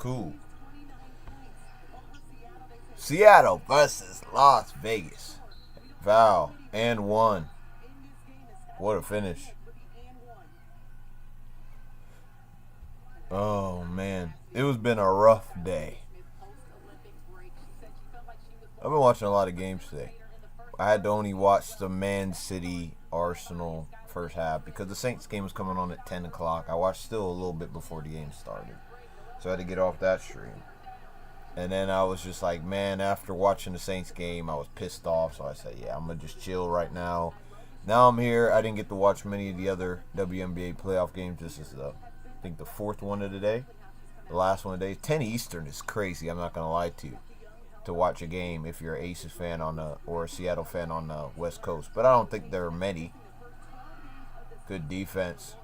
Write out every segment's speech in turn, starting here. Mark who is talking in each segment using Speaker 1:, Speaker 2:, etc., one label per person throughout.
Speaker 1: Cool. Seattle versus Las Vegas. Val and one. What a finish. Oh, man. It was been a rough day. I've been watching a lot of games today. I had to only watch the Man City Arsenal first half because the Saints game was coming on at 10 o'clock. I watched still a little bit before the game started. So I had to get off that stream. And then I was just like, man, after watching the Saints game, I was pissed off. So I said, yeah, I'm going to just chill right now. Now I'm here. I didn't get to watch many of the other WNBA playoff games. This is, I think, the fourth one of the day. The last one of the day. 10 Eastern is crazy. I'm not going to lie to you. To watch a game if you're an Aces fan or a Seattle fan on the West Coast. But I don't think there are many. Good defense.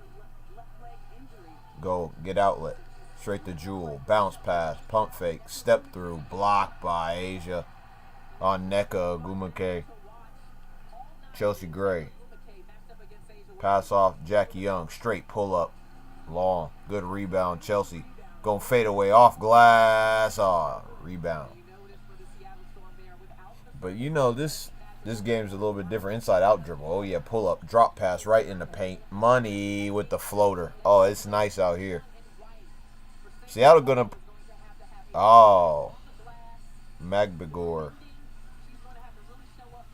Speaker 1: Go. Get outlet. Straight to Jewel. Bounce pass. Pump fake. Step through. Blocked by Asia. On Nneka Ogwumike. Chelsea Gray. Pass off. Jackie Young. Straight pull up. Long. Good rebound. Chelsea. Gonna fade away off glass. Rebound. But you know, this game's a little bit different. Inside out dribble. Oh yeah, pull up. Drop pass right in the paint. Money with the floater. Oh, it's nice out here. Seattle gonna... Oh. Magbegor.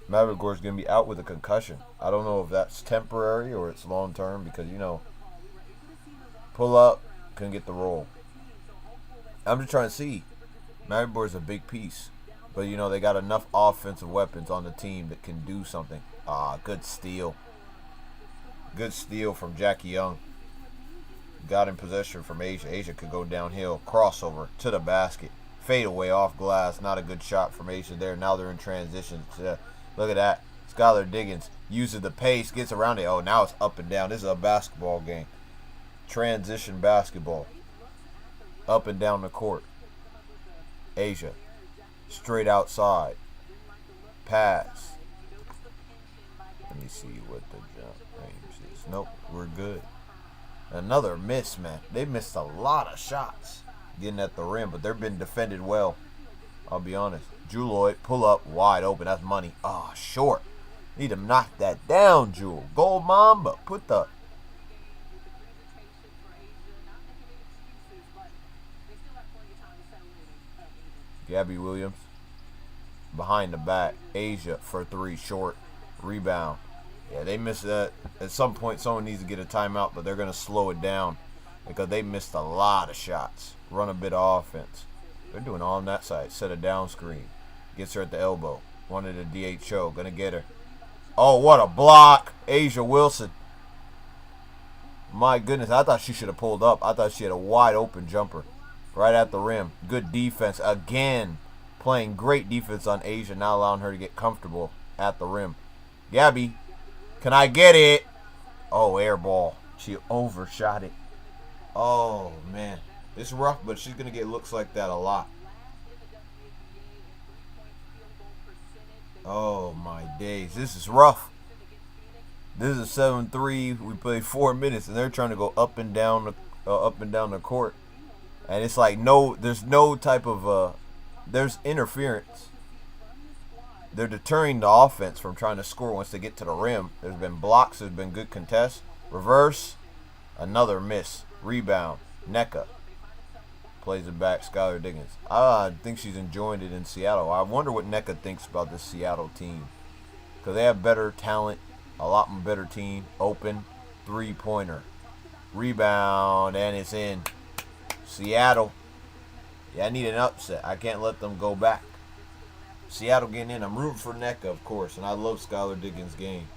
Speaker 1: Magbegor's gonna be out with a concussion. I don't know if that's temporary or it's long term because, you know, pull up, couldn't get the roll. I'm just trying to see. Magbegor's a big piece. But, you know, they got enough offensive weapons on the team that can do something. Good steal. Good steal from Jackie Young. Got in possession from Asia. Asia could go downhill. Crossover to the basket. Fade away off glass. Not a good shot from Asia there. Now they're in transition. Look at that. Skylar Diggins uses the pace. Gets around it. Oh, now it's up and down. This is a basketball game. Transition basketball. Up and down the court. Asia. Straight outside. Pass. Let me see what the jump range is. Nope, we're good. Another miss, man. They missed a lot of shots getting at the rim, but they've been defended well. I'll be honest. Juloid, pull up, wide open. That's money. Short. Need to knock that down, Jewel. Gold Mamba. Put the... Gabby Williams. Behind the back. Asia for three. Short. Rebound. Yeah, they missed that. At some point, someone needs to get a timeout, but they're going to slow it down because they missed a lot of shots. Run a bit of offense. They're doing all on that side. Set a down screen. Gets her at the elbow. Wanted a DHO. Going to get her. Oh, what a block. Asia Wilson. My goodness, I thought she should have pulled up. I thought she had a wide open jumper. Right at the rim. Good defense. Again, playing great defense on Asia, not allowing her to get comfortable at the rim. Gabby, can I get it? Oh, air ball. She overshot it. Oh, man. It's rough, but she's going to get looks like that a lot. Oh, my days. This is rough. This is 7-3. We played 4 minutes, and they're trying to go up and down the court. And it's like there's no type of there's interference. They're deterring the offense from trying to score once they get to the rim. There's been blocks. There's been good contests. Reverse. Another miss. Rebound. Nneka. Plays it back. Skylar Diggins. I think she's enjoying it in Seattle. I wonder what Nneka thinks about this Seattle team. Because they have better talent. A lot better team. Open. Three-pointer. Rebound. And it's in. Seattle. Yeah, I need an upset. I can't let them go back. Seattle getting in. I'm rooting for Nneka, of course, and I love Skylar Diggins' game.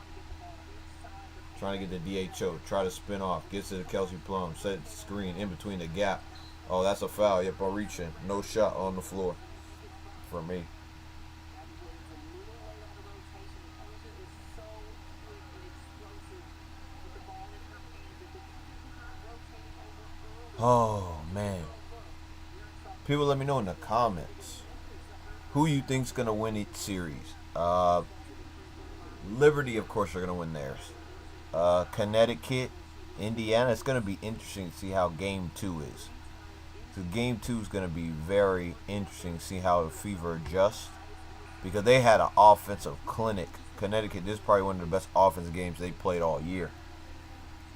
Speaker 1: Trying to get the DHO. Try to spin off. Gets to Kelsey Plum. Set the screen in between the gap. Oh, that's a foul. Yep, I'll reach in. No shot on the floor for me. Oh, man. People let me know in the comments who you think's going to win each series. Liberty, of course, are going to win theirs. Connecticut, Indiana. It's going to be interesting to see how game 2 is. Because game 2 is going to be very interesting to see how the Fever adjusts. Because they had an offensive clinic. Connecticut, this is probably one of the best offensive games they played all year.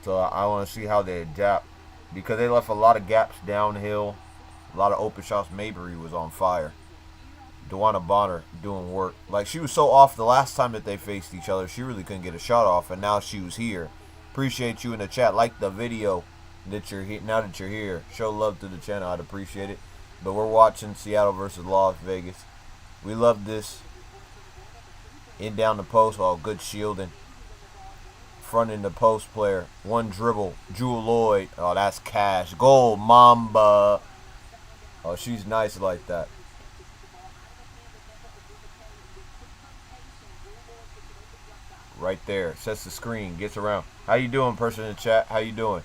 Speaker 1: So I want to see how they adapt. Because they left a lot of gaps downhill. A lot of open shots. Mabry was on fire. Dewana Bonner doing work. Like, she was so off the last time that they faced each other. She really couldn't get a shot off. And now she was here. Appreciate you in the chat. Like the video that you're here. Now that you're here. Show love to the channel. I'd appreciate it. But we're watching Seattle versus Las Vegas. We love this. In down the post. Oh, good shielding. Front in the post player. One dribble. Jewel Lloyd. Oh, that's cash. Goal. Mamba. Oh, she's nice like that. Right there. Sets the screen. Gets around. How you doing, person in the chat? How you doing?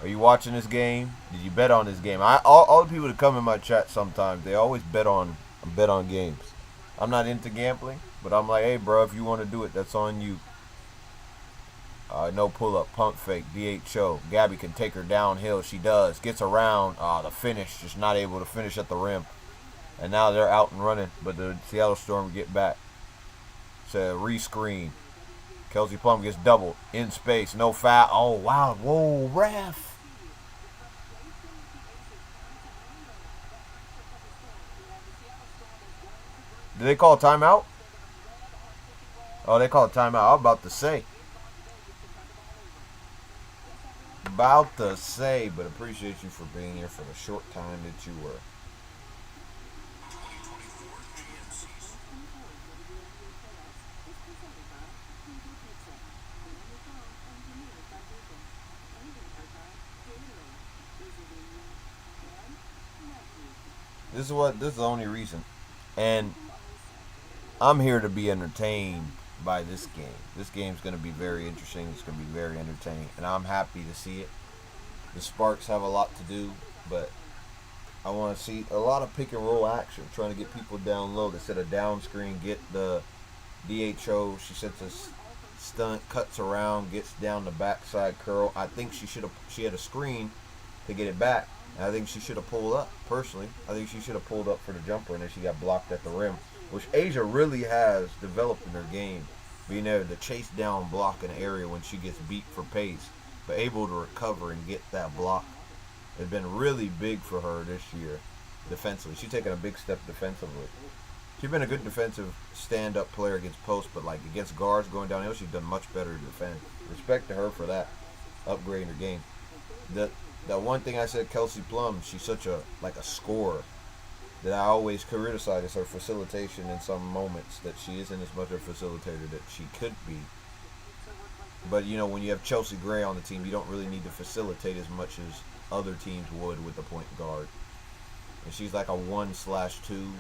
Speaker 1: Are you watching this game? Did you bet on this game? All the people that come in my chat sometimes, they always bet on games. I'm not into gambling, but I'm like, hey, bro, if you want to do it, that's on you. No pull-up, pump fake, DHO. Gabby can take her downhill. She does. Gets around. The finish. Just not able to finish at the rim. And now they're out and running, but the Seattle Storm get back. It's a re-screen. Kelsey Plum gets doubled. In space. No foul. Oh, wow. Whoa, ref. Did they call a timeout? Oh, they called a timeout. I was about to say. But appreciate you for being here for the short time that you were. This is the only reason. And I'm here to be entertained by this game. This game's going to be very interesting. It's going to be very entertaining. And I'm happy to see it. The Sparks have a lot to do, but I want to see a lot of pick and roll action, trying to get people down low. They set a down screen, get the DHO. She sets a stunt, cuts around, gets down the backside curl. I think she had a screen to get it back. And I think she should have pulled up, personally. I think she should have pulled up for the jumper, and then she got blocked at the rim, which Asia really has developed in her game, being able to chase down, block an area when she gets beat for pace, but able to recover and get that block. It's been really big for her this year defensively. She's taken a big step defensively. She's been a good defensive stand-up player against posts, but like against guards going downhill, she's done much better to defend. Respect to her for that, upgrading her game. That one thing I said, Kelsey Plum, she's such a scorer that I always criticize her facilitation in some moments, that she isn't as much a facilitator that she could be. But, you know, when you have Chelsea Gray on the team, you don't really need to facilitate as much as other teams would with the point guard. And she's like a 1/2.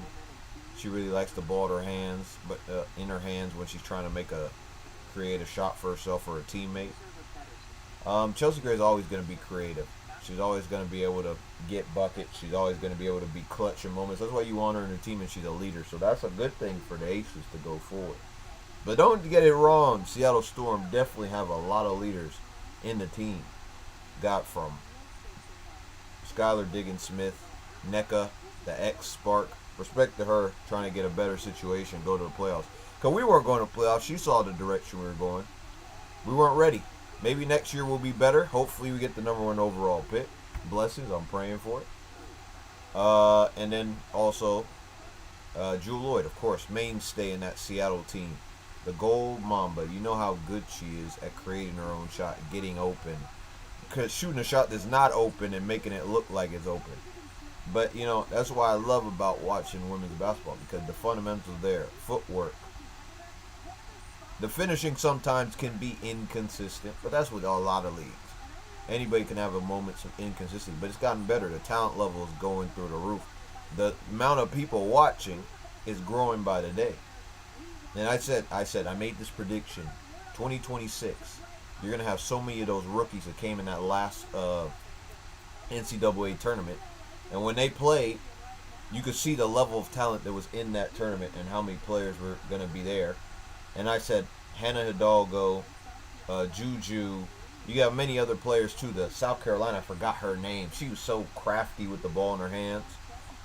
Speaker 1: She really likes the ball in her hands, when she's trying to create a shot for herself or a teammate. Chelsea Gray is always going to be creative. She's always going to be able to get buckets. She's always going to be able to be clutch in moments. That's why you want her in the team, and she's a leader. So that's a good thing for the Aces to go forward. But don't get it wrong. Seattle Storm definitely have a lot of leaders in the team. Got from Skylar Diggins-Smith, NECA, the ex-Spark. Respect to her, trying to get a better situation, go to the playoffs. Because we weren't going to playoffs. She saw the direction we were going. We weren't ready. Maybe next year will be better. Hopefully we get the #1 overall pick. Blessings. I'm praying for it. And then also Jewel Lloyd, of course, mainstay in that Seattle team. The Gold Mamba. You know how good she is at creating her own shot, getting open. Because shooting a shot that's not open and making it look like it's open. But, you know, that's why I love about watching women's basketball, because the fundamentals there. Footwork. The finishing sometimes can be inconsistent, but that's with a lot of leagues. Anybody can have a moments of inconsistency, but it's gotten better. The talent level is going through the roof. The amount of people watching is growing by the day. And I made this prediction. 2026, you're going to have so many of those rookies that came in that last NCAA tournament. And when they played, you could see the level of talent that was in that tournament and how many players were going to be there. And I said Hannah Hidalgo, Juju, You got many other players too. The South Carolina, I forgot her name. She was so crafty with the ball in her hands.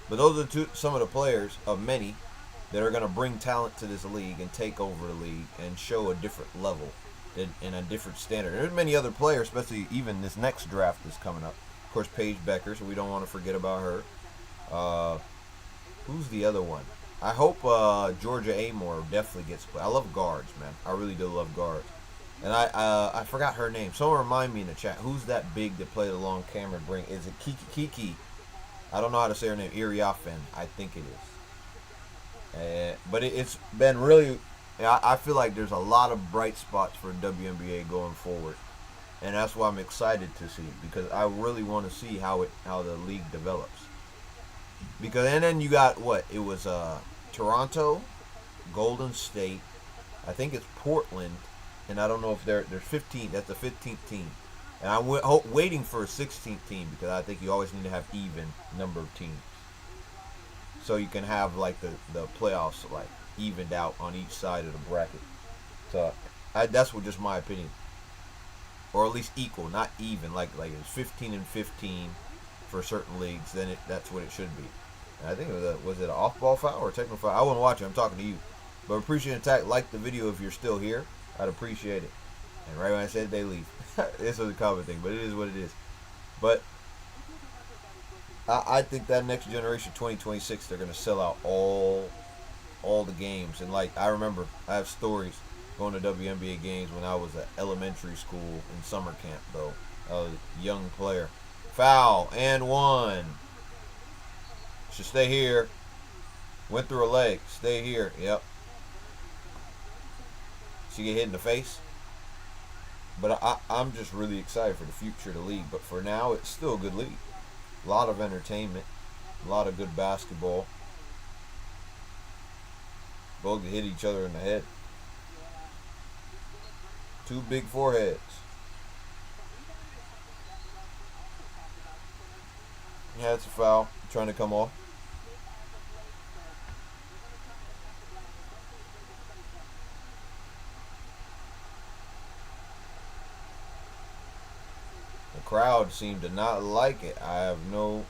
Speaker 1: But those are some of the players of many that are going to bring talent to this league and take over the league and show a different level and a different standard. There's many other players, especially even this next draft that's coming up. Of course, Paige Becker, so we don't want to forget about her. Who's the other one? I hope Georgia Amore definitely gets played. I love guards, man. I really do love guards. And I forgot her name. Someone remind me in the chat. Who's that big that played along Cameron Brink? Is it Kiki? I don't know how to say her name. Iriafen, I think it is. But it's been really... I feel like there's a lot of bright spots for WNBA going forward. And that's why I'm excited to see. Because I really want to see how the league develops. And then you got what? It was Toronto, Golden State. I think it's Portland. And I don't know if there's 15. That's the 15th team. And I'm waiting for a 16th team because I think you always need to have even number of teams. So you can have like the playoffs like evened out on each side of the bracket. So that's just my opinion. Or at least equal, not even. Like it's 15 and 15 for certain leagues. Then that's what it should be. And I think it was it an off-ball foul or a technical foul? I wasn't watching. I'm talking to you. But appreciate attack. Like the video if you're still here. I'd appreciate it. And right when I said they leave. This was a common thing, but it is what it is. But I think that next generation, 2026, they're going to sell out all the games. And like I remember, I have stories going to WNBA games when I was at elementary school in summer camp, though. I was a young player. Foul and one. Should stay here. Went through a leg. Stay here. Yep. She get hit in the face. But I'm just really excited for the future of the league. But for now, it's still a good league. A lot of entertainment. A lot of good basketball. Both hit each other in the head. Two big foreheads. Yeah, it's a foul. Trying to come off. Crowd seemed to not like it. I have no...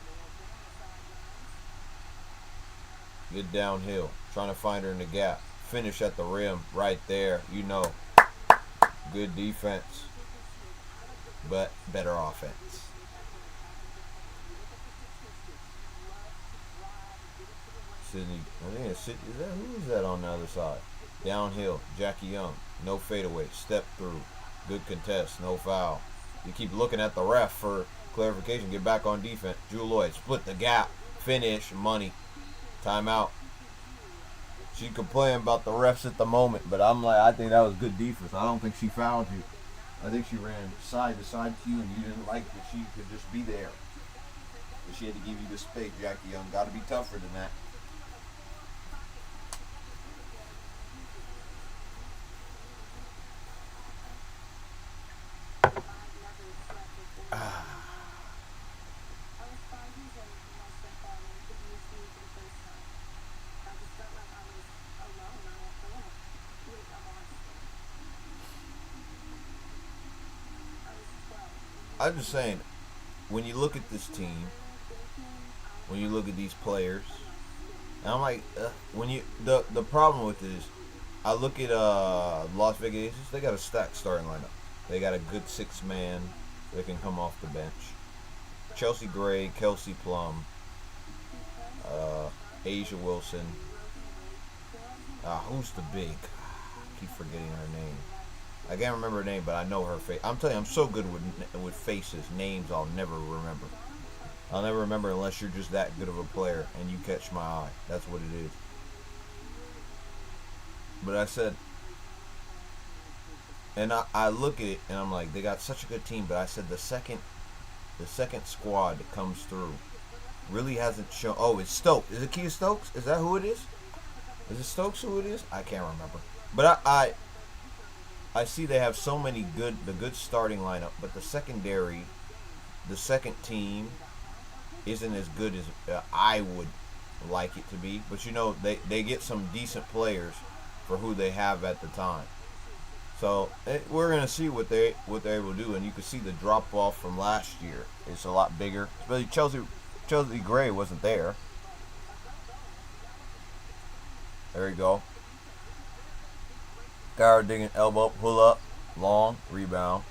Speaker 1: Get downhill. Trying to find her in the gap. Finish at the rim right there. You know. Good defense. But better offense. Sydney. I think it's Sydney. Who is that on the other side? Downhill. Jackie Young. No fadeaway. Step through. Good contest. No foul. You keep looking at the ref for clarification. Get back on defense. Jewel Lloyd, split the gap. Finish. Money. Timeout. She complained about the refs at the moment, but I'm like, I think that was good defense. I don't think she fouled you. I think she ran side to side to you, and you didn't like that she could just be there. But she had to give you the space. Jackie Young got to be tougher than that. I'm just saying, when you look at this team, when you look at these players, and I'm like, the problem with it is, I look at Las Vegas Aces. They got a stacked starting lineup. They got a good 6-man that can come off the bench. Chelsea Gray, Kelsey Plum, Asia Wilson. Who's the big? I keep forgetting her name. I can't remember her name, but I know her face. I'm telling you, I'm so good with faces. Names I'll never remember. I'll never remember unless you're just that good of a player and you catch my eye. That's what it is. But I said, and I look at it and I'm like, they got such a good team. But I said the second squad that comes through really hasn't shown. Oh, it's Stokes. Is it Kia Stokes? Is that who it is? Is it Stokes who it is? I can't remember. But I see they have so many good starting lineup, but the secondary, the second team, isn't as good as I would like it to be. But you know, they get some decent players for who they have at the time. So we're gonna see what they're able to do, and you can see the drop off from last year. It's a lot bigger. Especially Chelsea Gray wasn't there. There you go. Guard digging elbow, pull up, long, rebound.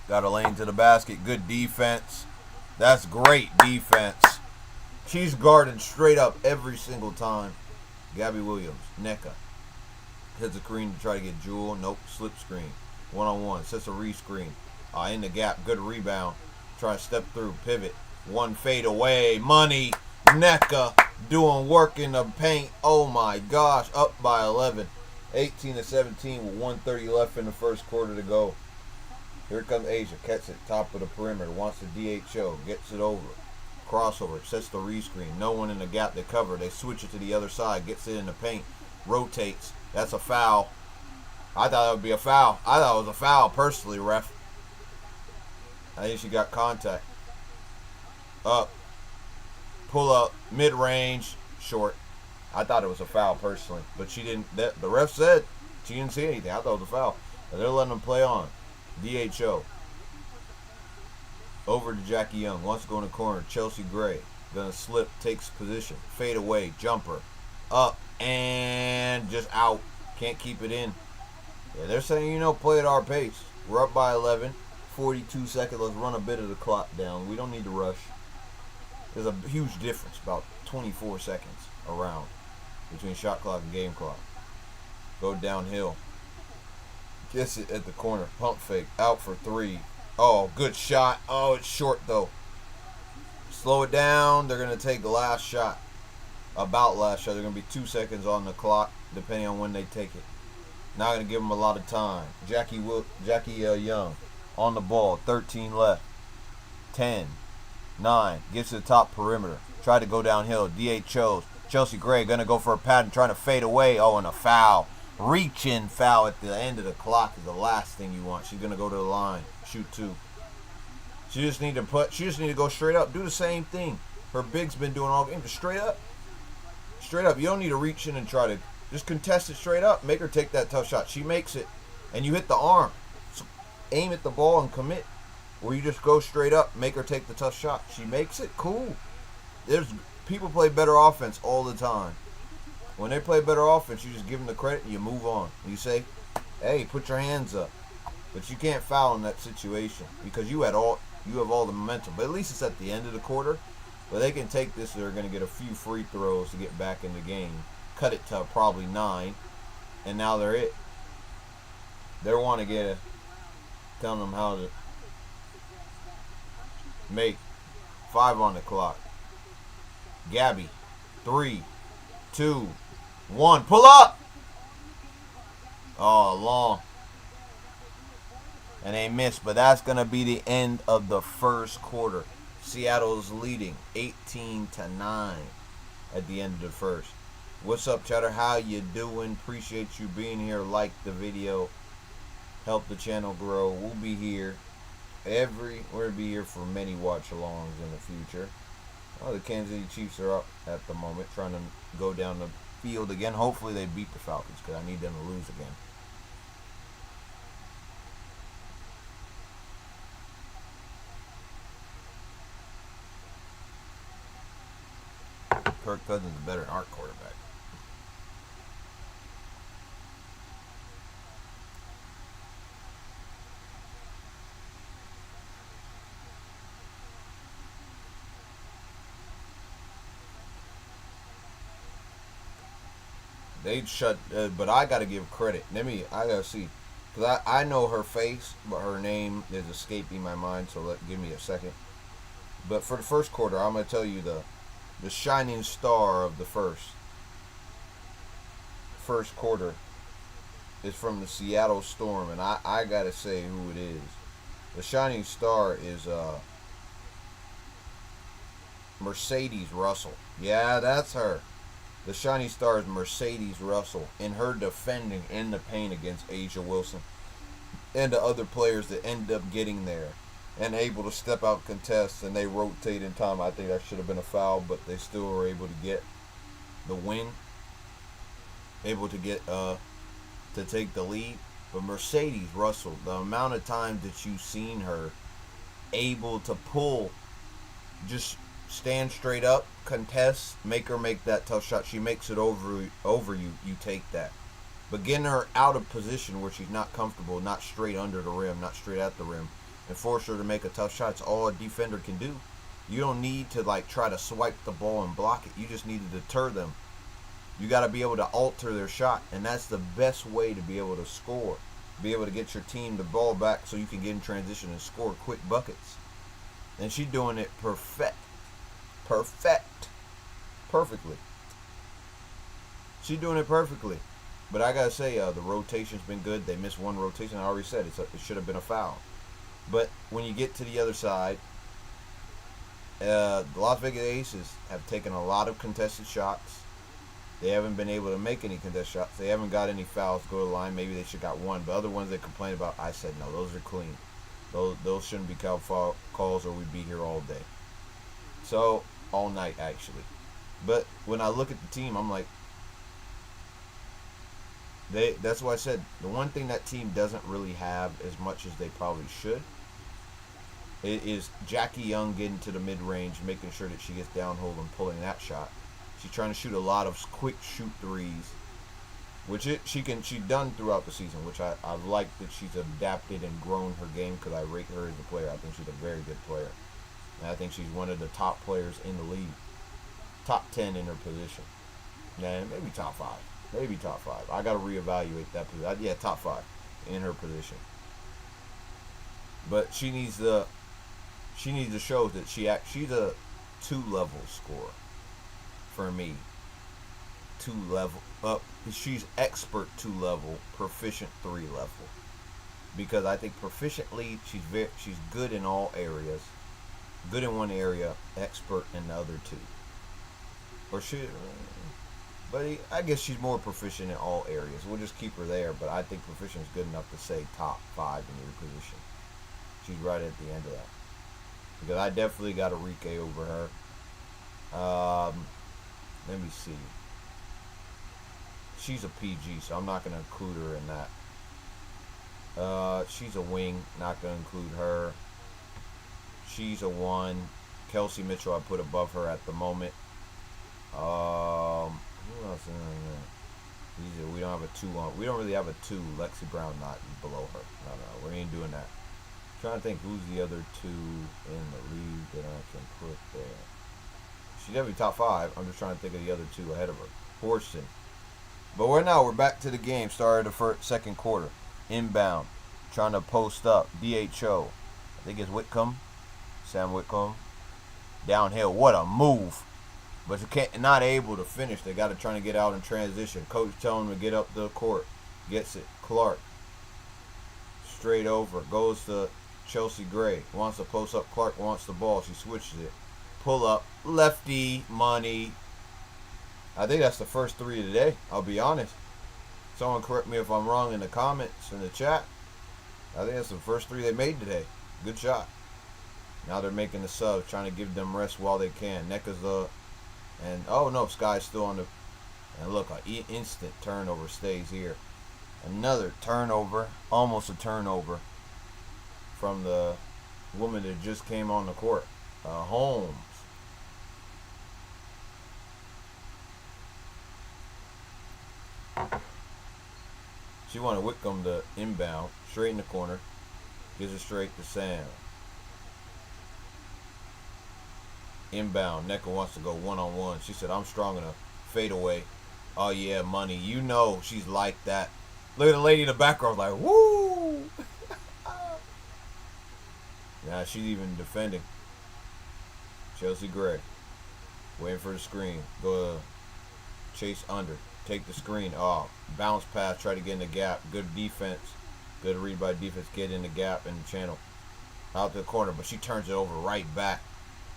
Speaker 1: Got a lane to the basket. Good defense. That's great defense. She's guarding straight up every single time. Gabby Williams, NECA. Hits a screen to try to get Jewel. Nope, slip screen. One-on-one. Sets a re-screen. In the gap. Good rebound. Try to step through. Pivot. One fade away. Money. NECA doing work in the paint. Oh my gosh. Up by 11. 18-17 with 1:30 left in the first quarter to go. Here comes Asia. Catches it. Top of the perimeter. Wants the DHO. Gets it over. Crossover. Sets the re-screen. No one in the gap to cover. They switch it to the other side. Gets it in the paint. Rotates. That's a foul. I thought that would be a foul. I thought it was a foul personally, ref. I think she got contact. Up. Pull up. Mid-range. Short. I thought it was a foul personally. But she didn't. The ref said she didn't see anything. I thought it was a foul. But they're letting them play on. DHO. Over to Jackie Young. Wants to go in the corner. Chelsea Gray. Gonna slip. Takes position. Fade away. Jumper. Up. And just out. Can't keep it in. Yeah, they're saying, play at our pace. We're up by 11. 42 seconds. Let's run a bit of the clock down. We don't need to rush. There's a huge difference. About 24 seconds around between shot clock and game clock. Go downhill. Gets it at the corner. Pump fake. Out for three. Oh, good shot. Oh, it's short, though. Slow it down. They're going to take the last shot. About last shot. They're going to be 2 seconds on the clock, depending on when they take it. Not going to give them a lot of time. Jackie Young on the ball. 13 left. 10. 9. Gets to the top perimeter. Try to go downhill. DHOs. Chelsea Gray going to go for a pattern. Trying to fade away. Oh, and a foul. Reach-in foul at the end of the clock is the last thing you want. She's going to go to the line. Shoot 2. She just need to go straight up. Do the same thing her big's been doing all game. Just straight up. Straight up. You don't need to reach in and try to just contest it straight up. Make her take that tough shot. She makes it. And you hit the arm. So aim at the ball and commit. Or you just go straight up. Make her take the tough shot. She makes it. Cool. People play better offense all the time. When they play better offense, you just give them the credit and you move on. You say, hey, put your hands up. But you can't foul in that situation because you have all the momentum. But at least it's at the end of the quarter. But they can take this. They're going to get a few free throws to get back in the game. Cut it to probably 9. And now they're it. They want to telling them how to make 5 on the clock. Gabby. 3, 2, 1. Pull up. Oh, long. And they missed, but that's going to be the end of the first quarter. Seattle's leading 18-9 at the end of the first. What's up, Chatter? How you doing? Appreciate you being here. Like the video. Help the channel grow. We'll be here. We're going to be here for many watch-alongs in the future. Oh, the Kansas City Chiefs are up at the moment, trying to go down the field again. Hopefully they beat the Falcons, because I need them to lose again. Kirk Cousins is better than our quarterback. They shut, but I got to give credit. I got to see. Because I know her face, but her name is escaping my mind, so give me a second. But for the first quarter, I'm going to tell you the shining star of the first quarter is from the Seattle Storm, and I got to say who it is. The shining star is Mercedes Russell. Yeah, that's her. The shining star is Mercedes Russell in her defending in the paint against Asia Wilson and the other players that end up getting there and able to step out contests, and they rotate in time. I think that should have been a foul, but they still were able to get the win. able to get to take the lead. But Mercedes Russell, the amount of times that you've seen her able to pull, just stand straight up, contest, make her make that tough shot. She makes it over you. You take that. But getting her out of position where she's not comfortable, not straight under the rim, not straight at the rim, and force her to make a tough shot. It's all a defender can do. You don't need to like try to swipe the ball and block it. You just need to deter them. You got to be able to alter their shot, and that's the best way to be able to score. Be able to get your team the ball back so you can get in transition and score quick buckets. And she's doing it perfectly. She's doing it perfectly. But I gotta say, the rotation's been good. They missed one rotation. I already said it should have been a foul. But when you get to the other side, the Las Vegas Aces have taken a lot of contested shots. They haven't been able to make any contested shots. They haven't got any fouls to go to the line. Maybe they should got one. But other ones they complain about, I said no, those are clean. Those shouldn't be foul calls, or we'd be here all day. So all night actually. But when I look at the team, I'm like, that's why I said the one thing that team doesn't really have as much as they probably should is Jackie Young getting to the mid-range, making sure that she gets downhole and pulling that shot. She's trying to shoot a lot of quick shoot threes, which she's done throughout the season, which I like that she's adapted and grown her game, because I rate her as a player. I think she's a very good player. And I think she's one of the top players in the league. Top 10 in her position. Nah, maybe top 5. Maybe top 5. I got to reevaluate that position. Yeah, top 5 in her position. But she needs to show that she's a 2-level scorer for me. 2-level up. She's expert 2-level, proficient 3-level. Because I think proficiently she's good in all areas. Good in one area, expert in the other 2. Or but I guess she's more proficient in all areas. We'll just keep her there, but I think proficient is good enough to say top 5 in your position. She's right at the end of that. Because I definitely got Enrique over her. Let me see. She's a PG, so I'm not going to include her in that. She's a wing, not going to include her. She's a 1. Kelsey Mitchell I put above her at the moment. Who else in there? We don't have a 2 on. We don't really have a 2. Lexi Brown not below her. No, we ain't doing that. I'm trying to think who's the other 2 in the league that I can put there. She's definitely top 5. I'm just trying to think of the other 2 ahead of her. Horston. But we're back to the game. Started the second quarter. Inbound. Trying to post up. DHO. I think it's Whitcomb. Sam Whitcomb. Downhill. What a move. But you not able to finish. They got to try to get out in transition. Coach telling them to get up the court. Gets it. Clark. Straight over. Goes to Chelsea Gray. Wants to post up. Clark wants the ball. She switches it. Pull up. Lefty. Money. I think that's the first 3 of the day. I'll be honest. Someone correct me if I'm wrong in the comments, in the chat. I think that's the first 3 they made today. Good shot. Now they're making the sub. Trying to give them rest while they can. Necka's the... And, oh no, Sky's still on the... And look, an instant turnover stays here. Another turnover. Almost a turnover. From the woman that just came on the court. Holmes. She wanted Whitcomb to inbound. Straight in the corner. Gives it straight to Sam. Inbound. Necka wants to go one-on-one. She said, I'm strong enough. Fade away. Oh, yeah, money. You know she's like that. Look at the lady in the background like, woo! Now she's even defending. Chelsea Gray. Waiting for the screen. Go chase under. Take the screen. Oh, bounce pass. Try to get in the gap. Good defense. Good read by defense. Get in the gap in the channel. Out to the corner, but she turns it over right back.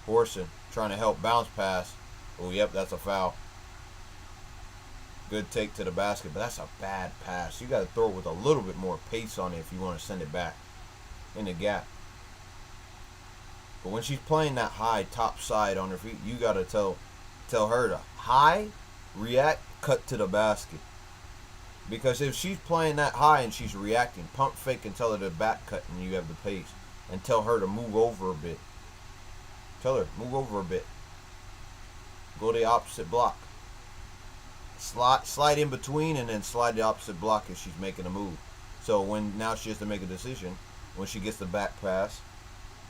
Speaker 1: Horson trying to help bounce pass. Oh, yep, that's a foul. Good take to the basket, but that's a bad pass. You got to throw it with a little bit more pace on it if you want to send it back in the gap. But when she's playing that high top side on her feet, you got to tell her to high, react, cut to the basket. Because if she's playing that high and she's reacting, pump fake and tell her to back cut and you have the pace. And tell her to move over a bit. Tell her, move over a bit. Go to the opposite block. Slide in between and then slide the opposite block if she's making a move. So now she has to make a decision. When she gets the back pass,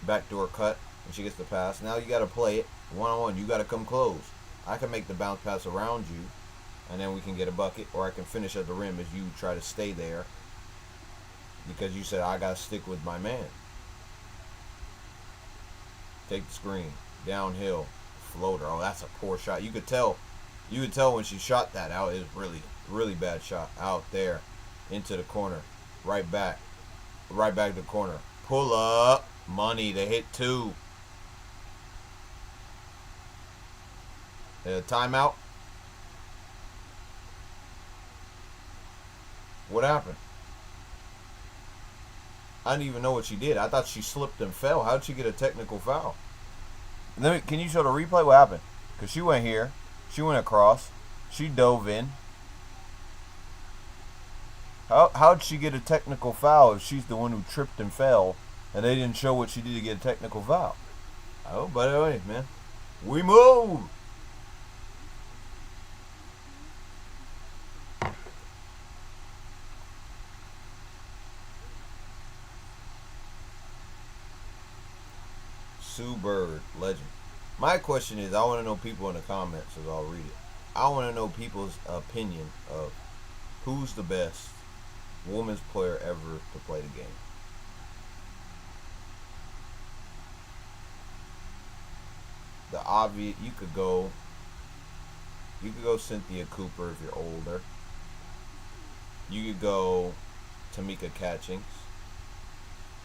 Speaker 1: backdoor cut, and she gets the pass, now you got to play it one-on-one. You got to come close. I can make the bounce pass around you, and then we can get a bucket, or I can finish at the rim as you try to stay there because you said I got to stick with my man. Take the screen. Downhill. Floater. Oh, that's a poor shot. You could tell when she shot that out. It was really, really bad shot. Out there. Into the corner. Right back. Right back to the corner. Pull up. Money. They hit 2. Timeout. What happened? I didn't even know what she did. I thought she slipped and fell. How did she get a technical foul? Can you show the replay? What happened? Because she went here. She went across. She dove in. How'd she get a technical foul if she's the one who tripped and fell and they didn't show what she did to get a technical foul? Oh, but anyway, man. We move! Sue Bird, legend. My question is, I want to know people in the comments as I'll read it. I want to know people's opinion of who's the best women's player ever to play the game. The obvious, you could go Cynthia Cooper if you're older. You could go Tamika Catchings.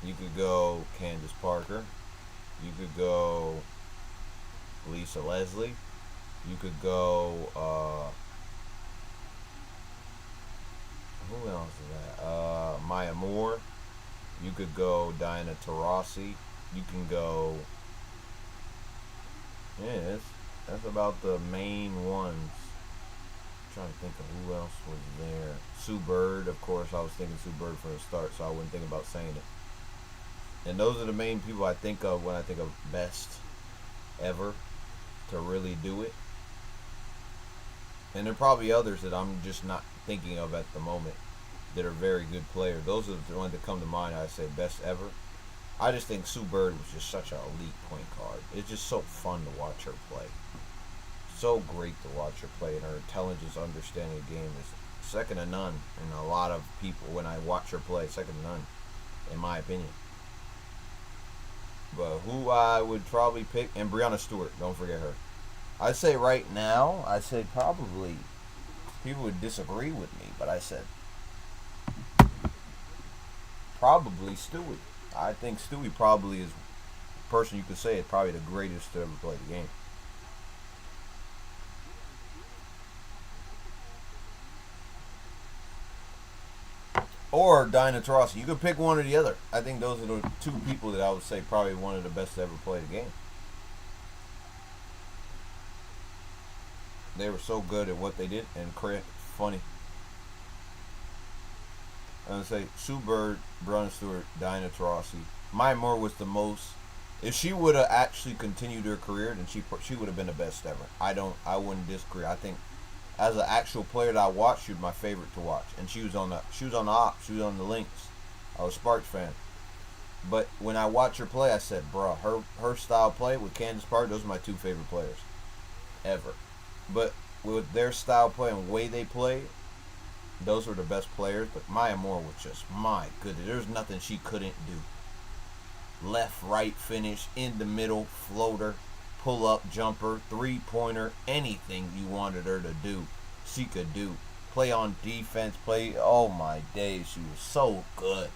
Speaker 1: You could go Candace Parker. You could go Lisa Leslie. You could go, who else is that? Maya Moore. You could go Diana Taurasi. You can go, yeah, that's about the main ones. I'm trying to think of who else was there. Sue Bird, of course. I was thinking Sue Bird from the start, so I wouldn't think about saying it. And those are the main people I think of when I think of best ever to really do it. And there are probably others that I'm just not thinking of at the moment that are very good players. Those are the ones that come to mind. I say best ever. I just think Sue Bird was just such an elite point guard. It's just so fun to watch her play. So great to watch her play, and her intelligence, understanding the game is second to none. And a lot of people, when I watch her play, second to none, in my opinion. But who I would probably pick, and Breanna Stewart, don't forget her. I'd say right now, I said probably, people would disagree with me, but I said probably Stewie. I think Stewie probably is the person you could say is probably the greatest to ever play the game. Or Diana Taurasi. You could pick one or the other. I think those are the two people that I would say probably one of the best to ever play the game. They were so good at what they did and funny. I'm going to say Sue Bird, Breanna Stewart, Diana Taurasi. Maya Moore was the most. If she would have actually continued her career, then she would have been the best ever. I wouldn't disagree. I think as an actual player that I watched, she was my favorite to watch. And she was on the Ops. She was on the Lynx. I was a Sparks fan. But when I watched her play, I said, bro, her style play with Candace Parker, those are my two favorite players ever. But with their style play and the way they play, those were the best players. But Maya Moore was just, my goodness, there's nothing she couldn't do. Left, right finish, in the middle, floater, pull-up jumper, three-pointer, anything you wanted her to do, she could do. Play on defense, oh my days, she was so good.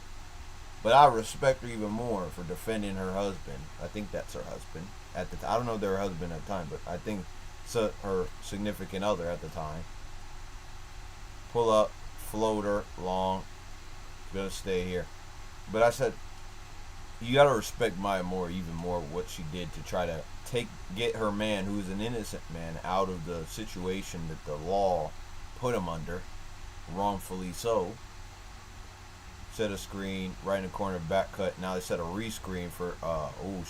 Speaker 1: But I respect her even more for defending her husband. I think that's her husband at the time. I don't know if they're her husband at the time, but I think it's her significant other at the time. Pull-up, floater, long, gonna stay here. But I said, you gotta respect Maya Moore even more what she did to try to get her man, who's an innocent man, out of the situation that the law put him under wrongfully so. Set a screen right in the corner, back cut. Now they set a rescreen for,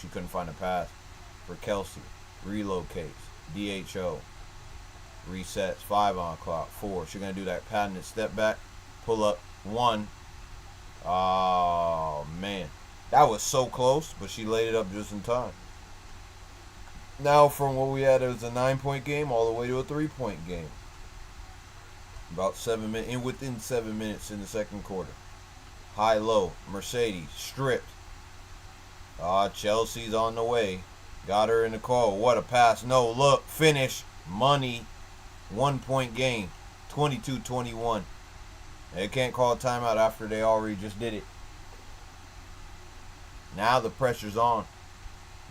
Speaker 1: she couldn't find a pass for Kelsey. Relocates. DHO. Resets. 5 on clock. 4. She's going to do that patented step back. Pull up. 1. Oh, man. That was so close, but she laid it up just in time. Now from what we had, it was a 9-point game all the way to a 3-point game. About 7 minutes, within 7 minutes in the second quarter. High-low. Mercedes. Stripped. Chelsea's on the way. Got her in the call. What a pass. No, look. Finish. Money. 1-point game. 22-21. They can't call a timeout after they already just did it. Now the pressure's on.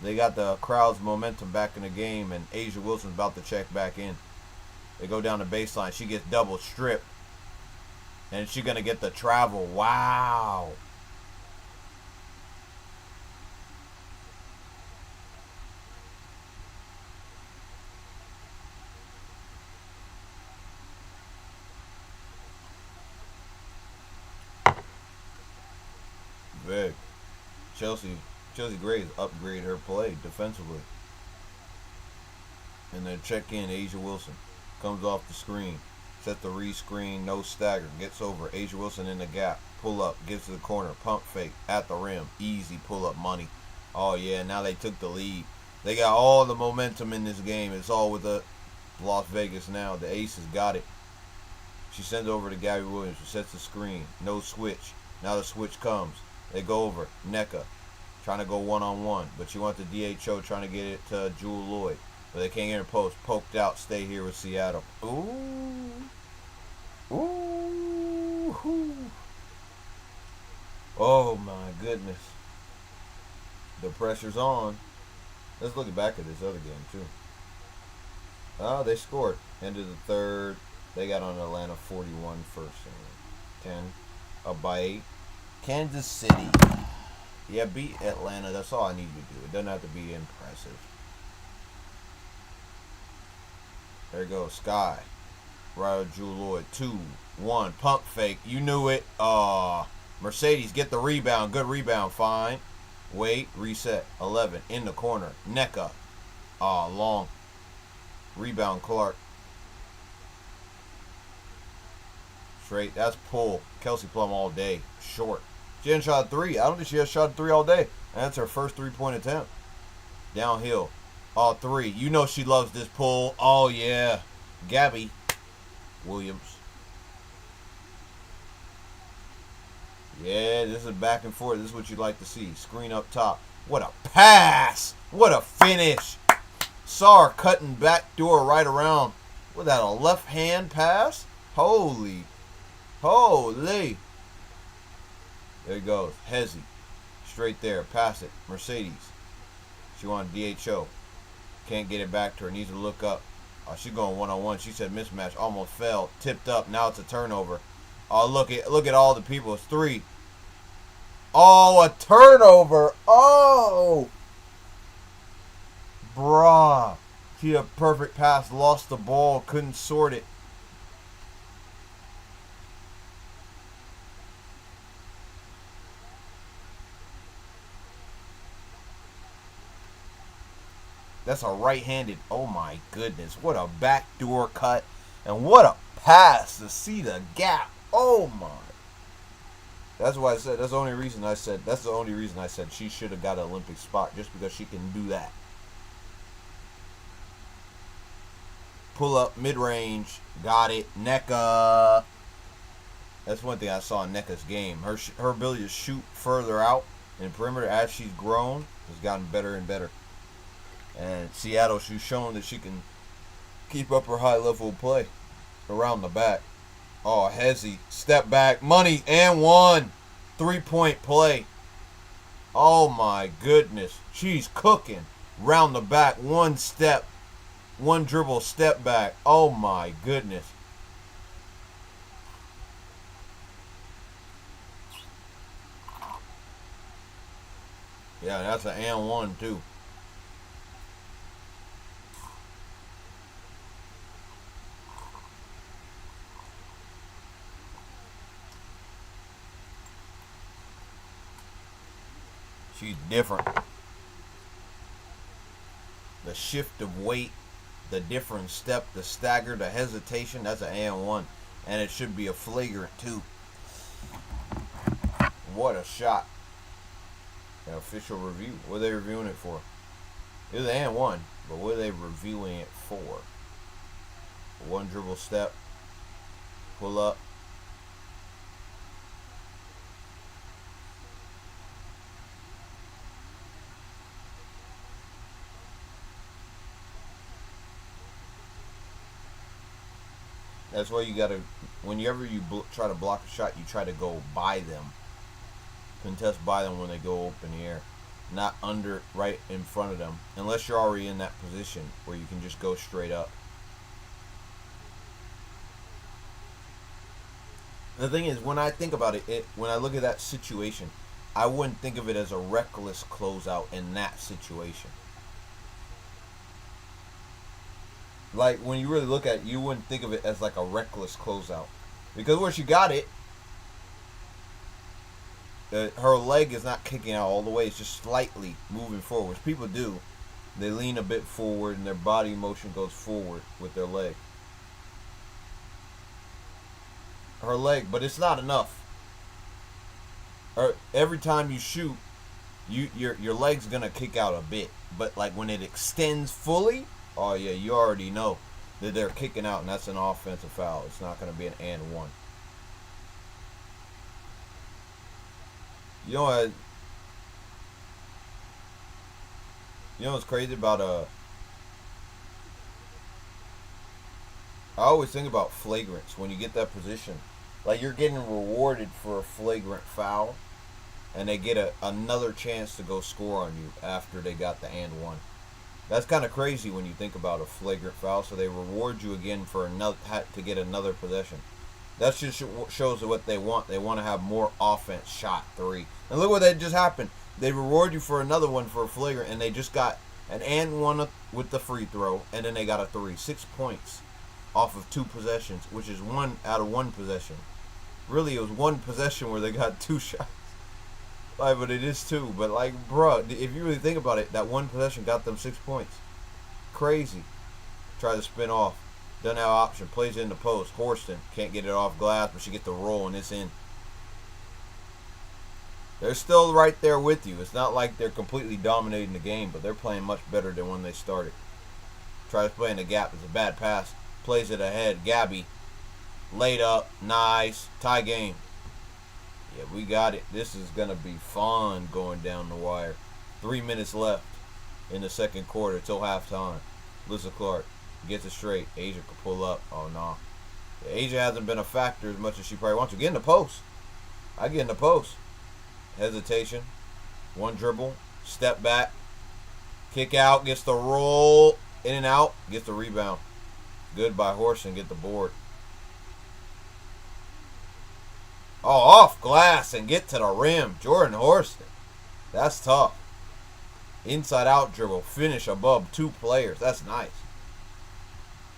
Speaker 1: They got the crowd's momentum back in the game, and A'ja Wilson's about to check back in. They go down the baseline. She gets double stripped. And she's going to get the travel. Wow. Big. Chelsea Gray upgrade her play defensively. And then check in A'ja Wilson. Comes off the screen. Set the re-screen, no stagger. Gets over. A'ja Wilson in the gap. Pull up. Gets to the corner. Pump fake. At the rim. Easy pull up money. Oh, yeah. Now they took the lead. They got all the momentum in this game. It's all with the Las Vegas now. The Aces got it. She sends over to Gabby Williams. She sets the screen. No switch. Now the switch comes. They go over. Nneka. Trying to go one-on-one. But she wants the DHO trying to get it to Jewell Loyd. But they can't get her post. Poked out. Stay here with Seattle. Ooh. Ooh. Oh, my goodness. The pressure's on. Let's look back at this other game, too. Oh, they scored. End of the third. They got on Atlanta 41 first. 10. Up by 8. Kansas City. Yeah, beat Atlanta. That's all I need to do. It doesn't have to be impressive. There you go. Sky. Right with Jewell Loyd. 2-1. Pump fake. You knew it. Mercedes get the rebound. Good rebound. Fine. Wait. Reset. 11. In the corner. Nneka. Long. Rebound Clark. Straight. That's pull. Kelsey Plum all day. Short. She hasn't shot a 3. I don't think she has shot a 3 all day. And that's her first 3-point attempt. Downhill. 3. You know she loves this pull. Oh, yeah. Gabby Williams. Yeah, this is back and forth. This is what you'd like to see. Screen up top. What a pass. What a finish. Saw her cutting back door right around. Was that a left hand pass? Holy. There it goes. Hezzy. Straight there. Pass it. Mercedes. She wanted DHO. Can't get it back to her. Needs to look up. She's going one-on-one. She said mismatch. Almost fell. Tipped up. Now it's a turnover. Look at all the people. It's 3. A turnover. Bruh. She had a perfect pass. Lost the ball. Couldn't sort it. That's a right-handed. Oh, my goodness. What a backdoor cut. And what a pass to see the gap. Oh, my. That's why I said. That's the only reason I said she should have got an Olympic spot. Just because she can do that. Pull up, mid-range. Got it. Nneka. That's one thing I saw in Nneka's game. Her ability to shoot further out in perimeter as she's grown has gotten better and better. And Seattle, she's shown that she can keep up her high level of play around the back. Hezzy. Step back. Money and 1. 3-point play. Oh, my goodness. She's cooking. Round the back. 1 step. 1 dribble. Step back. Oh, my goodness. Yeah, that's an and 1, too. She's different. The shift of weight, the different step, the stagger, the hesitation, that's an and one. And it should be a flagrant too. What a shot. An official review. What are they reviewing it for? It was an and one, but what are they reviewing it for? One dribble step, pull up. That's why you gotta, whenever you try to block a shot, you try to go by them. Contest by them when they go up in the air. Not under, right in front of them. Unless you're already in that position where you can just go straight up. The thing is, when I think about it, when I look at that situation, I wouldn't think of it as a reckless closeout in that situation. Like, when you really look at it, you wouldn't think of it as like a reckless closeout. Because where she got it, her leg is not kicking out all the way. It's just slightly moving forward, which people do. They lean a bit forward and their body motion goes forward with their leg. Her leg, but it's not enough. Every time you shoot, your leg's gonna kick out a bit. But like when it extends fully, oh yeah, you already know that they're kicking out, and that's an offensive foul. It's not gonna be an and one. You know what's crazy about I always think about flagrants when you get that position. Like, you're getting rewarded for a flagrant foul, and they get another chance to go score on you after they got the and one. That's kind of crazy when you think about a flagrant foul. So they reward you again for another to get another possession. That just shows what they want. They want to have more offense. Shot three, and look what that just happened. They reward you for another one for a flagrant, and they just got an and one with the free throw, and then they got a three. 6 points off of 2 possessions, which is 1 out of 1 possession. Really, it was 1 possession where they got 2 shots. Like, but it is 2. But like, bro, if you really think about it, that 1 possession got them 6 points. Crazy. Try to spin off. Doesn't have option. Plays it in the post. Horston can't get it off glass, but she gets the roll, and it's in. They're still right there with you. It's not like they're completely dominating the game, but they're playing much better than when they started. Tries to play in the gap. It's a bad pass. Plays it ahead. Gabby. Laid up. Nice. Tie game. Yeah, we got it. This is going to be fun going down the wire. 3 minutes left in the second quarter till halftime. Alyssa Clark gets it straight. A'ja can pull up. Oh, no. Yeah, A'ja hasn't been a factor as much as she probably wants to. Get in the post. I get in the post. Hesitation. 1 dribble. Step back. Kick out. Gets the roll. In and out. Gets the rebound. Good by Horston. Get the board. Oh, off glass and get to the rim. Jordan Horston. That's tough. Inside out dribble. Finish above 2 players. That's nice.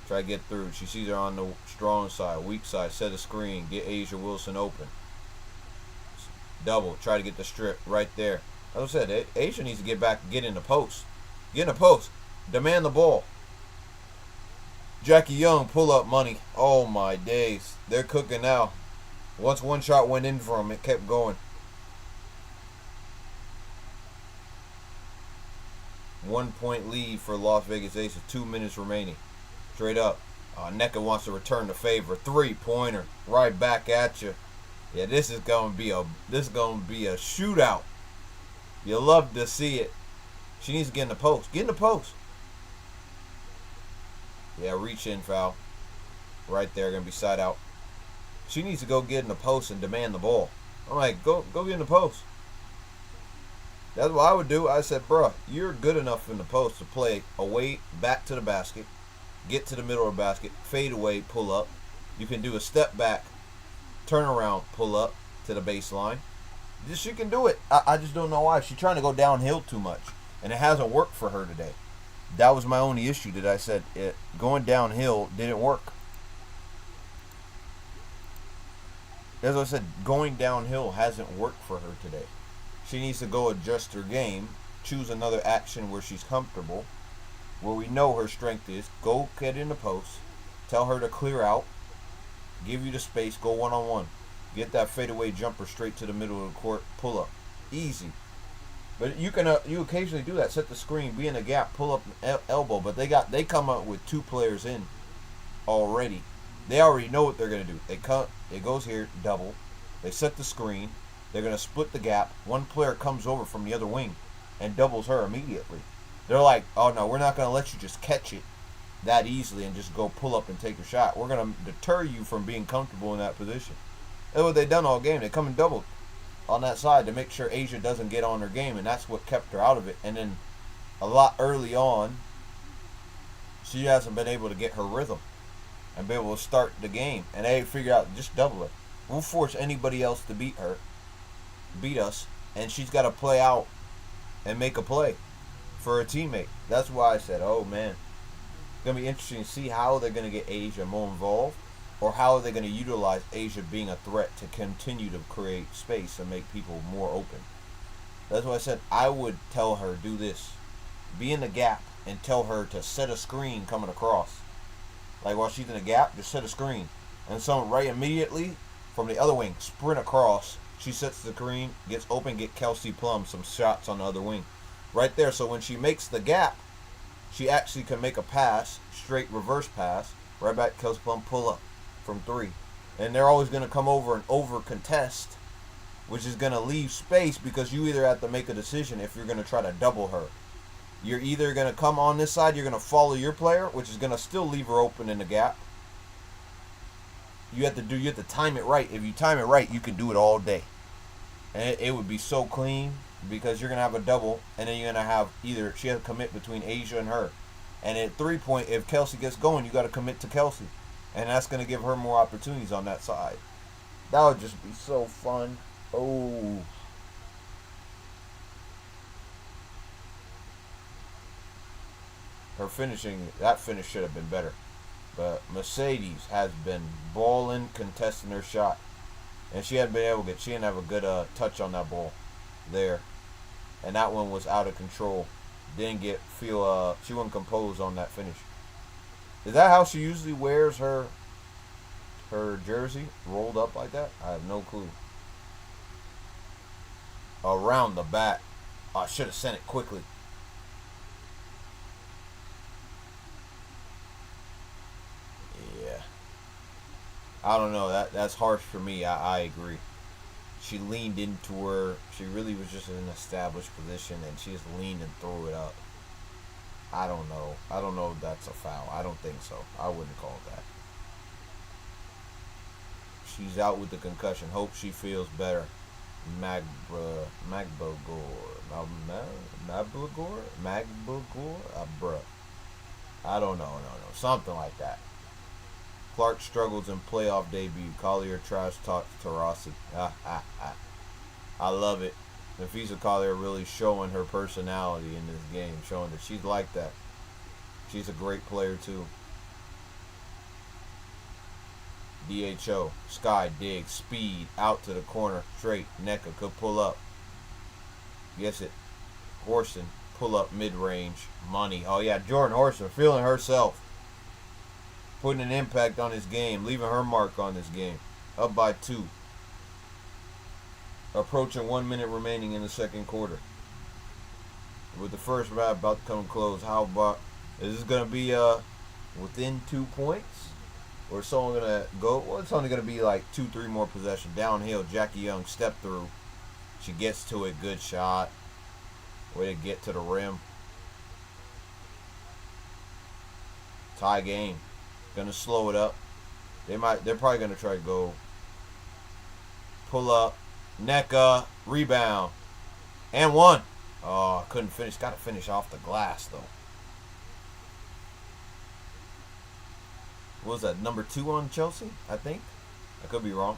Speaker 1: Try to get through. She sees her on the strong side. Weak side. Set a screen. Get A'ja Wilson open. Double. Try to get the strip right there. As I said, A'ja needs to get back and get in the post. Get in the post. Demand the ball. Jackie Young, pull up money. Oh my days. They're cooking now. Once 1 shot went in for them, it kept going. 1 point lead for Las Vegas Aces. 2 minutes remaining. Straight up. Nneka wants to return the favor. 3-pointer. Right back at you. Yeah, this is gonna be a shootout. You love to see it. She needs to get in the post. Get in the post. Yeah, reach in foul. Right there, gonna be side out. She needs to go get in the post and demand the ball. I'm like, go get in the post. That's what I would do. I said, bro, you're good enough in the post to play away, back to the basket, get to the middle of the basket, fade away, pull up. You can do a step back, turn around, pull up to the baseline. She can do it. I just don't know why. She's trying to go downhill too much, and it hasn't worked for her today. That was my only issue that I said. Going downhill didn't work. As I said, going downhill hasn't worked for her today. She needs to go adjust her game, choose another action where she's comfortable, where we know her strength is. Go get in the post, tell her to clear out, give you the space, go one-on-one. Get that fadeaway jumper straight to the middle of the court, pull up. Easy. But you occasionally do that. Set the screen, be in a gap, pull up elbow. But they come up with 2 players in already. They already know what they're gonna do. It goes here, double. They set the screen. They're gonna split the gap. One player comes over from the other wing and doubles her immediately. They're like, oh no, we're not gonna let you just catch it that easily and just go pull up and take a shot. We're gonna deter you from being comfortable in that position. That's what they've done all game. They come and double on that side to make sure A'ja doesn't get on her game, and that's what kept her out of it. And then a lot early on, she hasn't been able to get her rhythm and be able to start the game. And they figure out, just double it. We'll force anybody else to beat us, and she's got to play out and make a play for a teammate. That's why I said, oh man, it's going to be interesting to see how they're going to get A'ja more involved, or how are they going to utilize A'ja being a threat to continue to create space and make people more open. That's why I said I would tell her, do this. Be in the gap and tell her to set a screen coming across. Like while she's in the gap, just set a screen. And someone right immediately from the other wing, sprint across. She sets the screen, gets open, get Kelsey Plum some shots on the other wing. Right there. So when she makes the gap, she actually can make a pass, straight reverse pass, right back to Kelsey Plum, pull up from 3. And they're always going to come over and over contest, which is going to leave space because you either have to make a decision if you're going to try to double her. You're either going to come on this side, you're going to follow your player, which is going to still leave her open in the gap. You have to time it right. If you time it right, you can do it all day. And it would be so clean because you're going to have a double, and then you're going to have either she has to commit between A'ja and her. And at 3-point, if Kelsey gets going, you got to commit to Kelsey. And that's going to give her more opportunities on that side. That would just be so fun. Oh. Her finishing, that finish should have been better. But Mercedes has been balling, contesting her shot. And she hadn't been able to she didn't have a good touch on that ball there. And that one was out of control. Didn't she wasn't composed on that finish. Is that how she usually wears her jersey? Rolled up like that? I have no clue. Around the back. Oh, I should have sent it quickly. Yeah. I don't know. That's harsh for me. I agree. She leaned into her. She really was just in an established position, and she just leaned and threw it up. I don't know. I don't know if that's a foul. I don't think so. I wouldn't call that. She's out with the concussion. Hope she feels better. Magbagor. Bruh. I don't know. No. Something like that. Clark struggles in playoff debut. Collier trash talks Taurasi. I love it. Napheesa Collier really showing her personality in this game, showing that she's like that. She's a great player too. DHO, Sky, dig, speed, out to the corner, straight. Nneka could pull up. Guess it. Horston, pull up mid-range. Money. Oh yeah, Jordan Horston feeling herself. Putting an impact on this game, leaving her mark on this game. Up by 2. Approaching 1 minute remaining in the second quarter. With the first round about to come close, how about, is this going to be within 2 points? Or is someone going to go, well, it's only going to be like 2-3 more possessions. Downhill, Jackie Young step through. She gets to it, good shot. Way to get to the rim. Tie game. Gonna slow it up. They're probably gonna try to go. Pull up. Nneka. Rebound. And 1. Oh, couldn't finish. Gotta finish off the glass though. What was that? Number 2 on Chelsea, I think. I could be wrong.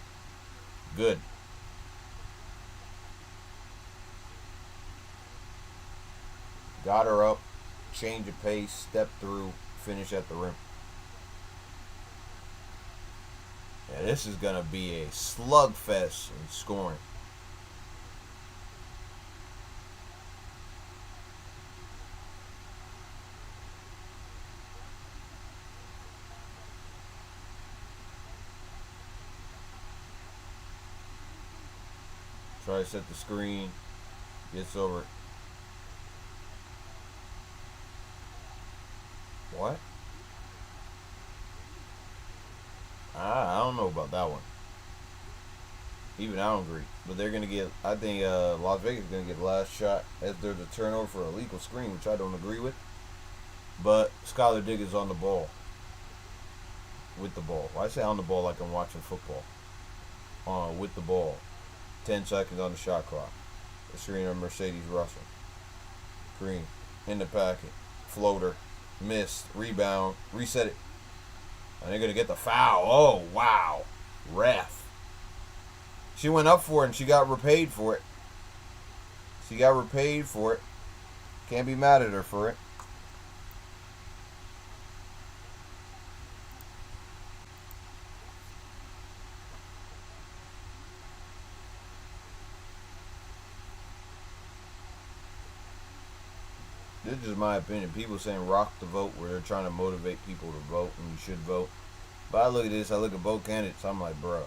Speaker 1: Good. Got her up. Change of pace. Step through. Finish at the rim. Yeah, this is going to be a slugfest in scoring. Try to set the screen. Gets over it. What? I don't know about that one. Even I don't agree. But they're going to get, I think Las Vegas is going to get the last shot as there's a turnover for a legal screen, which I don't agree with. But Skylar Diggins on the ball. With the ball. Well, I say on the ball like I'm watching football. With the ball. 10 seconds on the shot clock. The screen on Mercedes Russell. Green. In the packet. Floater. Missed. Rebound. Reset it. And they're going to get the foul. Oh, wow. Ref. She went up for it and she got repaid for it. She got repaid for it. Can't be mad at her for it. This is just my opinion. People saying rock the vote where they're trying to motivate people to vote and you should vote. But I look at this, I look at both candidates, I'm like, bro,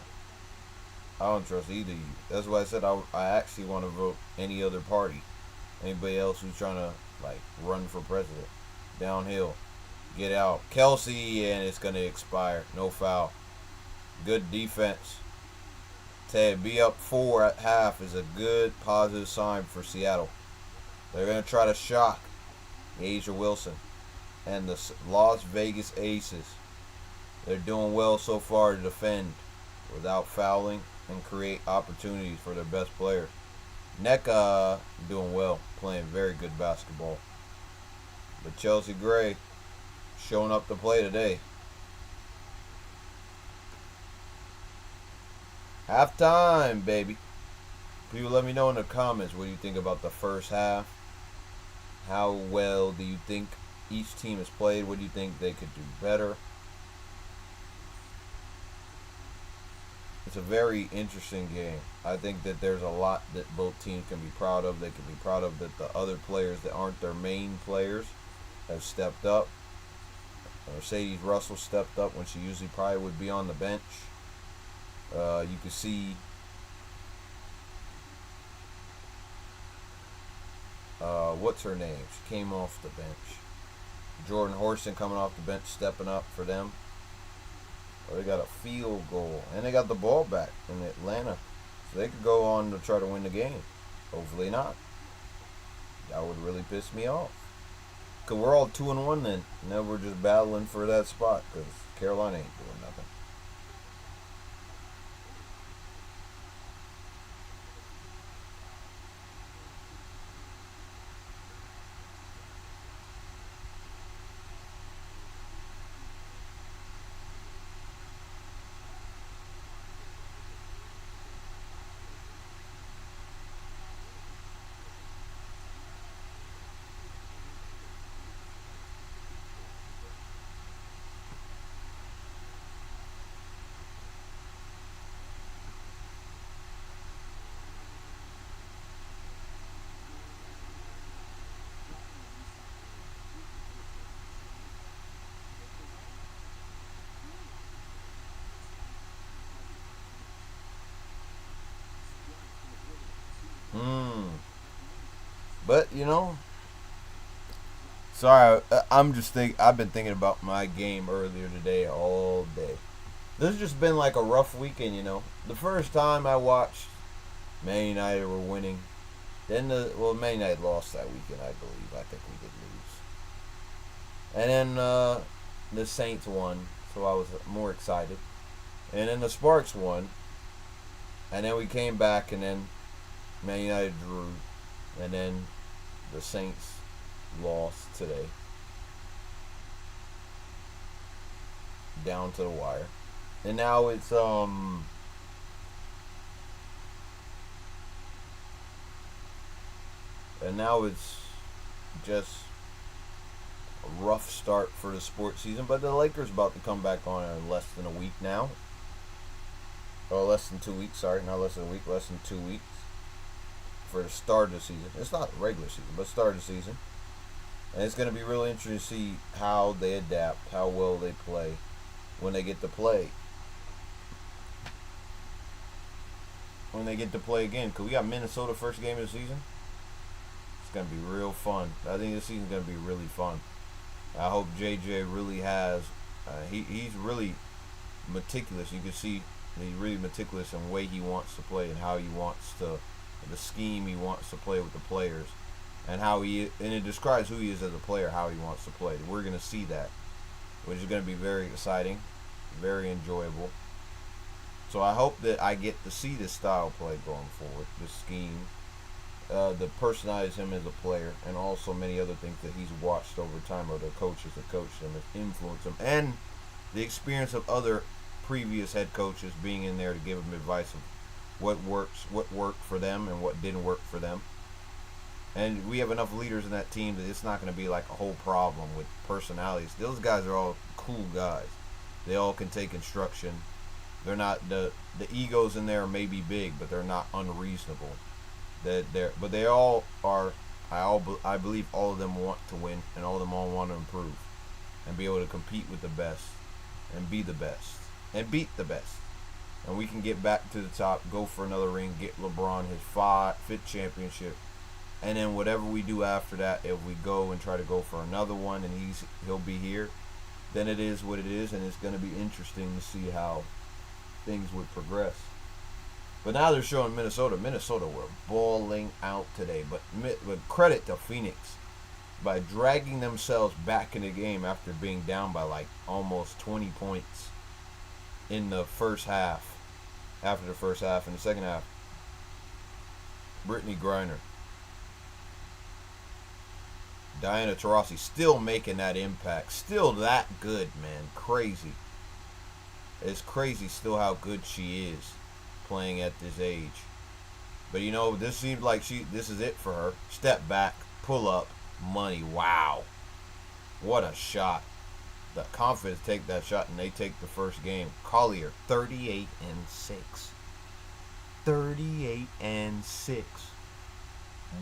Speaker 1: I don't trust either of you. That's why I said I actually want to vote any other party. Anybody else who's trying to, like, run for president. Downhill. Get out. Kelsey, and it's going to expire. No foul. Good defense. Ted, be up 4 at half is a good positive sign for Seattle. They're going to try to shock Asia Wilson and the Las Vegas Aces. They're doing well so far to defend without fouling and create opportunities for their best players. NECA doing well, playing very good basketball. But Chelsea Gray showing up to play today. Halftime, baby. People, let me know in the comments what do you think about the first half. How well do you think each team has played? What do you think they could do better? It's a very interesting game. I think that there's a lot that both teams can be proud of. They can be proud of that the other players that aren't their main players have stepped up. Mercedes Russell stepped up when she usually probably would be on the bench. You can see what's her name? She came off the bench. Jordan Horston coming off the bench, stepping up for them. They got a field goal. And they got the ball back in Atlanta. So they could go on to try to win the game. Hopefully not. That would really piss me off. Because we're all 2-1 then. Now we're just battling for that spot. Because Carolina ain't doing nothing. But, you know, sorry, I've been thinking about my game earlier today all day. This has just been like a rough weekend, you know. The first time I watched Man United were winning. Then Man United lost that weekend, I believe. I think we did lose. And then the Saints won, so I was more excited. And then the Sparks won. And then we came back, and then Man United drew. And then the Saints lost today. Down to the wire. And now it's just a rough start for the sports season, but the Lakers about to come back on in less than a week now. Or less than 2 weeks, sorry, not less than a week, less than 2 weeks. For the start of the season. It's not regular season, but start of the season. And it's going to be really interesting to see how they adapt, how well they play when they get to play. when they get to play again. Because we got Minnesota first game of the season. It's going to be real fun. I think this season's going to be really fun. I hope JJ really has. He's really meticulous. You can see he's really meticulous in the way he wants to play and how he wants to, the scheme he wants to play with the players, and it describes who he is as a player, how he wants to play. We're going to see that, which is going to be very exciting, very enjoyable. So I hope that I get to see this style play going forward, this scheme, the personalize him as a player, and also many other things that he's watched over time, or the coaches that coached him, that influenced him, and the experience of other previous head coaches being in there to give him advice of what worked for them and what didn't work for them. And we have enough leaders in that team that it's not going to be like a whole problem with personalities. Those guys are all cool guys. They all can take instruction. They're not the egos in there may be big, but they're not unreasonable. But they all are. I believe all of them want to win, and all of them all want to improve, and be able to compete with the best, and be the best, and beat the best. And we can get back to the top, go for another ring, get LeBron his fifth championship, and then whatever we do after that, if we go and try to go for another one, and he'll be here, then it is what it is, and it's going to be interesting to see how things would progress. But now they're showing Minnesota. Minnesota were balling out today. But credit to Phoenix by dragging themselves back in the game after being down by like almost 20 points in the first half. After the first half. In the second half, Brittany Griner, Diana Taurasi still making that impact. Still that good, man. Crazy. It's crazy still how good she is playing at this age. But you know, this seems like this is it for her. Step back, pull up, money. Wow. What a shot. The confidence to take that shot, and they take the first game. Collier, 38-6. 38-6.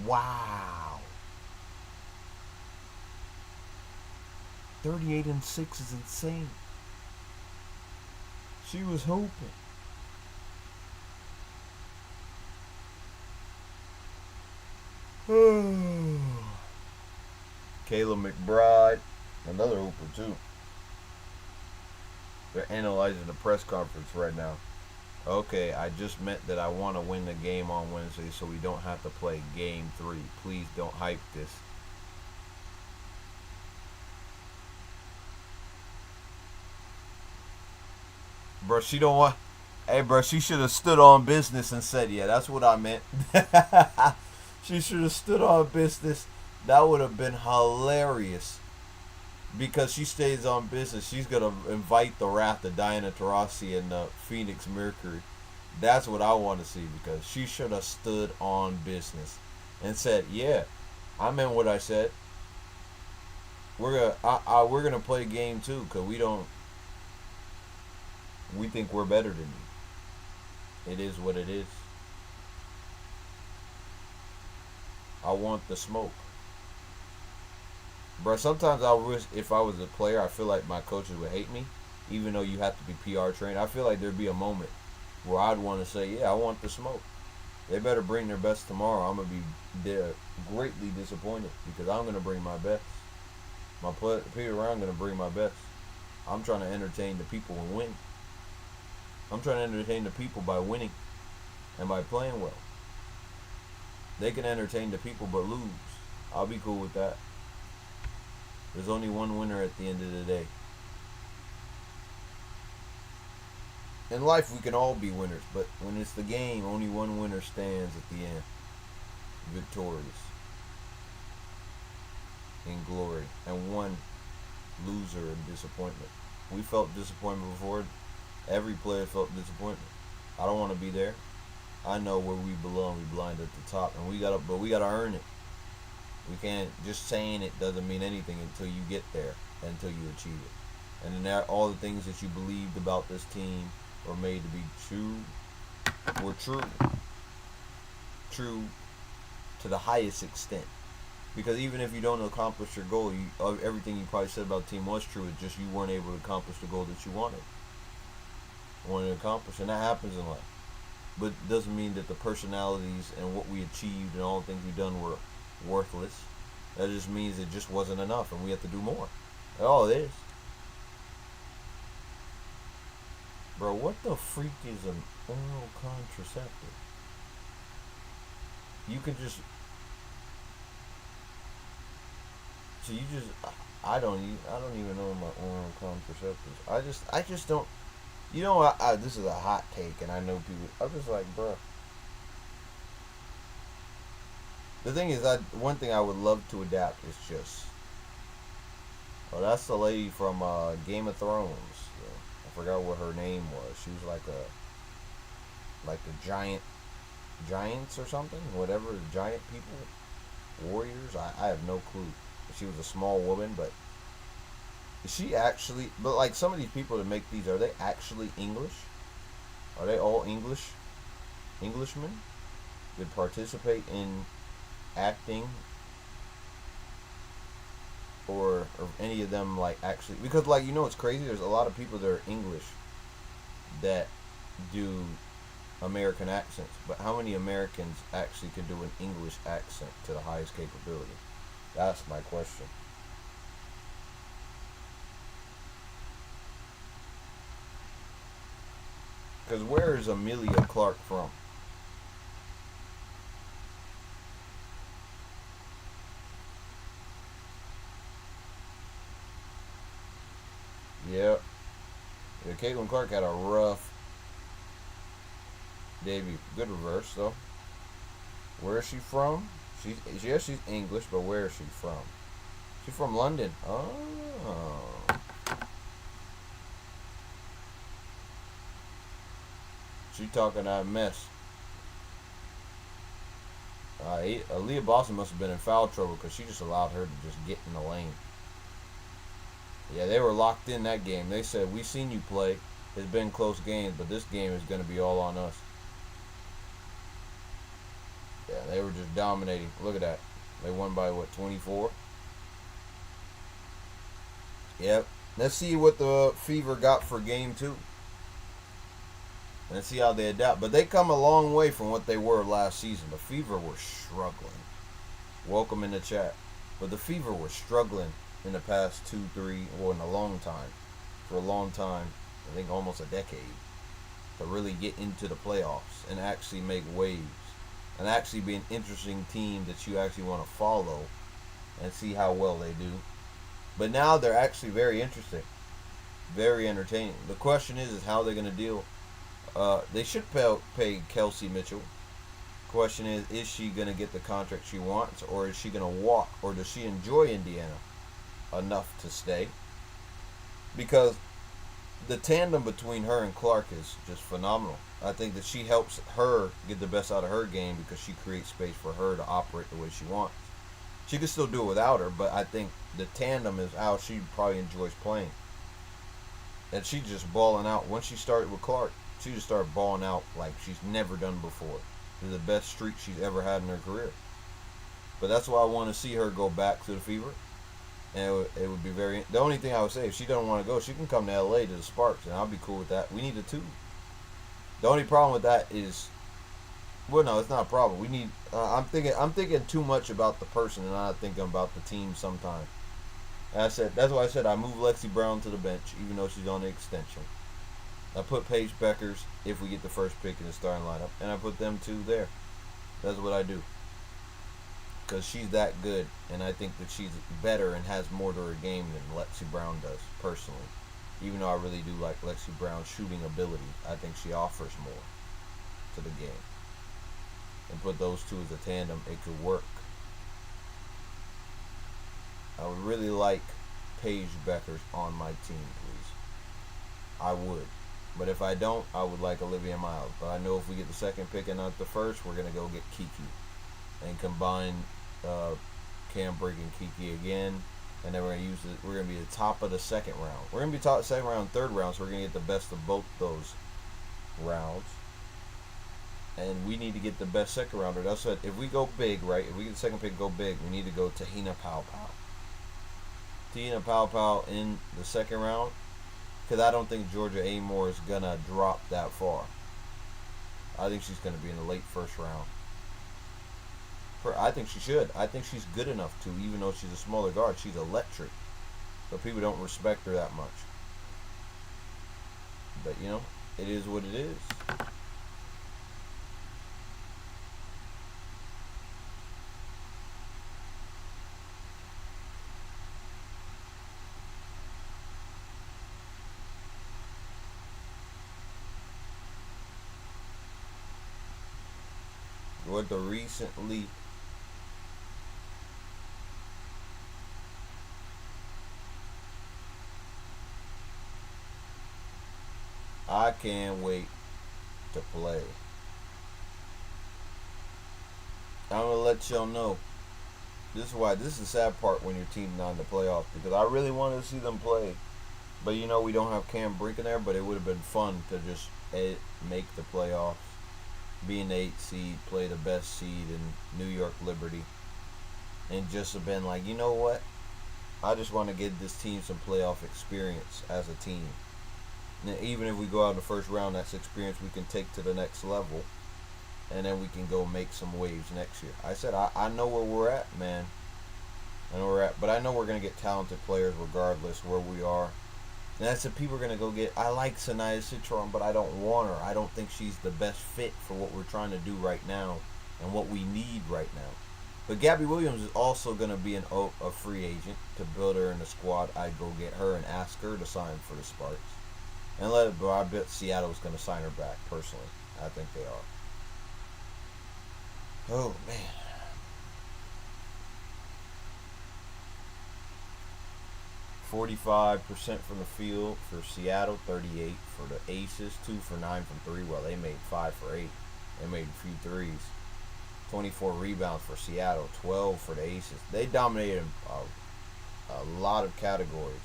Speaker 1: Wow. 38-6 is insane. She was hoping. Kayla McBride, another hooper too. They're analyzing the press conference right now. Okay, I just meant that I want to win the game on Wednesday so we don't have to play game 3. Please don't hype this. Bro, she don't want... Hey, bro, she should have stood on business and said, yeah, that's what I meant. She should have stood on business. That would have been hilarious. Because she stays on business. She's going to invite the wrath of Diana Taurasi and the Phoenix Mercury. That's what I want to see, because she should have stood on business and said, yeah, I meant what I said. We're gonna play game 2 because we think we're better than you. It is what it is. I want the smoke. Bro, sometimes I wish if I was a player, I feel like my coaches would hate me, even though you have to be PR trained. I feel like there'd be a moment where I'd want to say, yeah, I want the smoke. They better bring their best tomorrow. I'm going to be greatly disappointed because I'm going to bring my best. My people around going to bring my best. I'm trying to entertain the people and win. I'm trying to entertain the people by winning and by playing well. They can entertain the people but lose. I'll be cool with that. There's only one winner at the end of the day. In life, we can all be winners, but when it's the game, only one winner stands at the end, victorious, in glory, and one loser in disappointment. We felt disappointment before. Every player felt disappointment. I don't want to be there. I know where we belong. We belong at the top, and we gotta earn it. We can't just saying it doesn't mean anything until you get there, until you achieve it. And then all the things that you believed about this team were made to be true, were true to the highest extent. Because even if you don't accomplish your goal, everything you probably said about the team was true. It's just you weren't able to accomplish the goal that you wanted to accomplish, and that happens in life. but doesn't mean that the personalities and what we achieved and all the things we've done were worthless. That just means it just wasn't enough, and we have to do more. That's all it is. Bro, what the freak is an oral contraceptive? You can just. So you just. I don't even know my oral contraceptives. I just don't. You know, this is a hot take, and I know people. I'm just like, bro. The thing is, one thing I would love to adapt is just. Oh, that's the lady from Game of Thrones. I forgot what her name was. She was like the giants or something. Whatever, the giant people, warriors. I have no clue. She was a small woman, but is she actually? But like some of these people that make these, are they actually English? Are they all Englishmen that participate in acting, or any of them like actually? Because like it's crazy. There's a lot of people that are English that do American accents, but how many Americans actually can do an English accent to the highest capability? That's my question. Because where is Amelia Clark from? Yep. Yeah, Caitlin Clark had a rough debut. Good reverse, though. Where is she from? She's English, but where is she from? She's from London. Oh. She talking that mess. Aaliyah Boston must have been in foul trouble because she just allowed her to just get in the lane. Yeah, they were locked in that game. They said, "We seen you play. It's been close games, but this game is going to be all on us." Yeah, they were just dominating. Look at that. They won by, what, 24? Yep. Let's see what the Fever got for game 2. Let's see how they adapt. But they come a long way from what they were last season. The Fever were struggling. Welcome in the chat. But the Fever were struggling in the past 2, 3, or in a long time. For a long time, I think almost a decade, to really get into the playoffs and actually make waves. And actually be an interesting team that you actually want to follow and see how well they do. But now they're actually very interesting. Very entertaining. The question is how they're going to deal. They should pay Kelsey Mitchell. Question is she going to get the contract she wants, or is she going to walk, or does she enjoy Indiana enough to stay? Because the tandem between her and Clark is just phenomenal. I think that she helps her get the best out of her game because she creates space for her to operate the way she wants. She can still do it without her, but I think the tandem is how she probably enjoys playing. And she's just balling out. Once she started with Clark, she just started balling out like she's never done before. It's the best streak she's ever had in her career. But that's why I want to see her go back to the Fever. And it would be very... The only thing I would say, if she doesn't want to go, she can come to LA to the Sparks, and I'll be cool with that. We need a 2. The only problem with that is... Well, no, it's not a problem. We need... I'm thinking too much about the person and not thinking about the team sometimes. And that's why I said I moved Lexi Brown to the bench, even though she's on the extension. I put Paige Beckers, if we get the first pick in the starting lineup, and I put them 2 there. That's what I do. Because she's that good, and I think that she's better and has more to her game than Lexi Brown does, personally. Even though I really do like Lexi Brown's shooting ability, I think she offers more to the game. And put those 2 as a tandem, it could work. I would really like Paige Beckers on my team, please. I would. But if I don't, I would like Olivia Miles. But I know if we get the second pick and not the first, we're going to go get Kiki. And combine Cam Brink and Kiki again. And then we're going to use it. We're going to be the top of the second round. We're going to be top of the second round, third round. So we're going to get the best of both those rounds. And we need to get the best second rounder. That's what, if we go big, right? If we get the second pick, go big. We need to go Te-Hina Paopao. Te-Hina Paopao in the second round. Because I don't think Georgia Amoore is going to drop that far. I think she's going to be in the late first round. I think she should. I think she's good enough to, even though she's a smaller guard, she's electric. But people don't respect her that much. But, you know, it is what it is. What the recently I can't wait to play. I'm gonna let y'all know. This is the sad part when your team's not in the playoffs, because I really wanted to see them play. But you know, we don't have Cam Brink in there, but it would have been fun to just make the playoffs, be an 8 seed, play the best seed in New York Liberty, and just have been like, you know what? I just want to get this team some playoff experience as a team. And even if we go out in the first round, that's experience we can take to the next level, and then we can go make some waves next year. I said, I know where we're at, man. I know where we're at, but I know we're going to get talented players regardless where we are. And that's what people are going to go get. I like Sanaya Citron, but I don't want her. I don't think she's the best fit for what we're trying to do right now and what we need right now. But Gabby Williams is also going to be a free agent. To build her in the squad, I'd go get her and ask her to sign for the Sparks. And I bet Seattle's going to sign her back, personally. I think they are. Oh, man. 45% from the field for Seattle, 38 for the Aces, 2 for 9 from 3. Well, they made 5 for 8. They made a few threes. 24 rebounds for Seattle, 12 for the Aces. They dominated a lot of categories.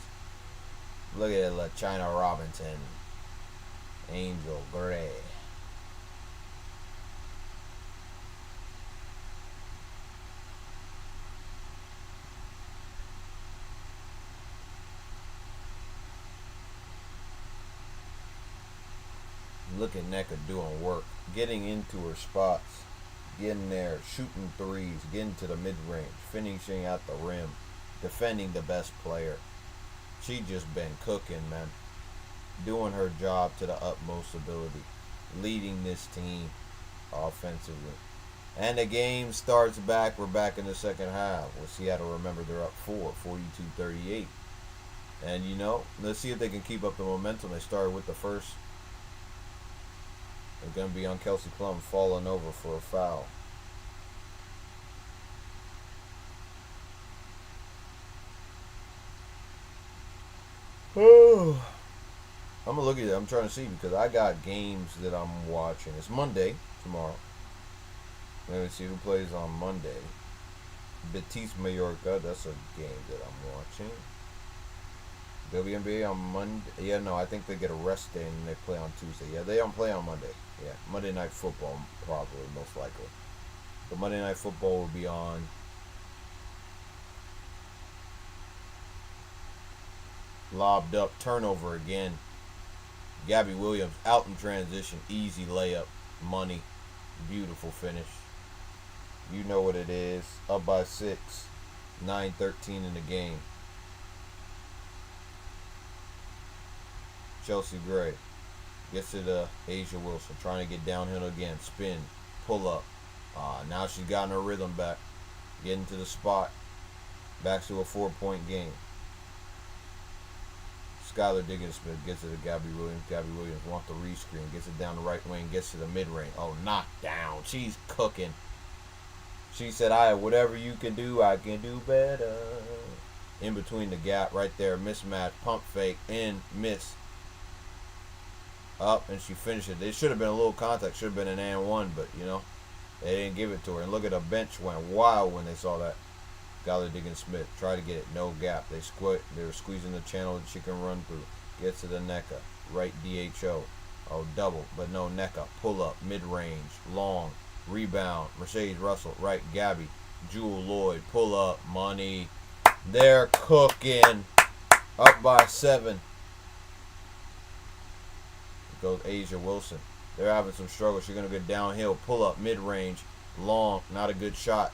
Speaker 1: Look at LaChina Robinson, Angel Gray. Look at NECA doing work, getting into her spots, getting there, shooting threes, getting to the mid-range, finishing at the rim, defending the best player. She just been cooking, man. Doing her job to the utmost ability. Leading this team offensively. And the game starts back. We're back in the second half. With Seattle, remember, they're up 42-38. And, you know, let's see if they can keep up the momentum. They started with the first. They're going to be on Kelsey Plum falling over for a foul. Oh, I'm going to look at it. I'm trying to see because I got games that I'm watching. It's Monday tomorrow. Let me see who plays on Monday. Betis Mallorca. That's a game that I'm watching. WNBA on Monday. Yeah, no, I think they get a rest day and they play on Tuesday. Yeah, they don't play on Monday. Yeah, Monday Night Football probably, most likely. But Monday Night Football will be on. Lobbed up, turnover again. Gabby Williams out in transition, easy layup, money, beautiful finish. You know what it is. Up by 6, 9-13 in the game. Chelsea Gray gets it to A'ja Wilson, trying to get downhill again, spin, pull up. Now she's gotten her rhythm back, getting to the spot, back to a 4-point game. Skylar Diggins-Smith gets it to Gabby Williams. Gabby Williams wants the rescreen, gets it down the right wing, gets to the mid-range. Oh, knocked down. She's cooking. She said, whatever you can do, I can do better. In between the gap right there, mismatch, pump fake, in, miss. Up, and she finished it. It should have been a little contact, should have been an and one, but, you know, they didn't give it to her. And look at the bench went wild when they saw that. Skylar Diggins-Smith tried to get it, no gap. They were squeezing the channel that she can run through. Gets to the NECA, right DHO. Oh, double, but no NECA. Pull up, mid-range, long, rebound. Mercedes Russell, right, Gabby. Jewel Lloyd, pull up, money. They're cooking. Up by 7. Goes A'ja Wilson. They're having some struggle. She's going to go downhill, pull up, mid-range, long, not a good shot.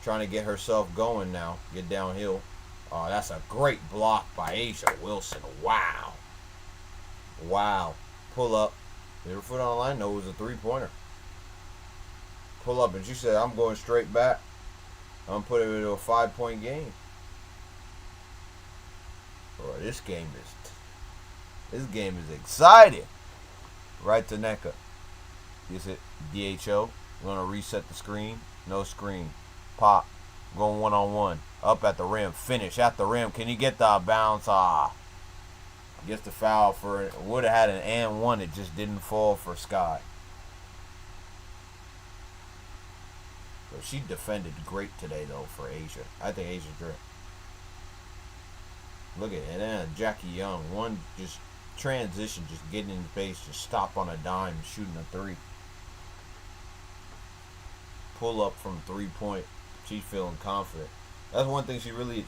Speaker 1: Trying to get herself going now, get downhill. Oh, that's a great block by A'ja Wilson. Wow. Wow. Pull up. Hit her foot on the line. No, it was a three-pointer. Pull up, and she said, I'm going straight back. I'm putting it into a 5-point game. Bro, this game is exciting. Right to Nneka. Gets it. DHO. We're going to reset the screen. No screen. Pop. Going one-on-one. Up at the rim. Finish at the rim. Can he get the bounce? Gets the foul for it. Would have had an and one. It just didn't fall for Sky. But she defended great today, though, for A'ja. I think Asia's great. Look at it. And then Jackie Young. One just transition, just getting in the face, just stop on a dime, shooting a three. Pull up from 3-point. She's feeling confident. That's one thing she wasn't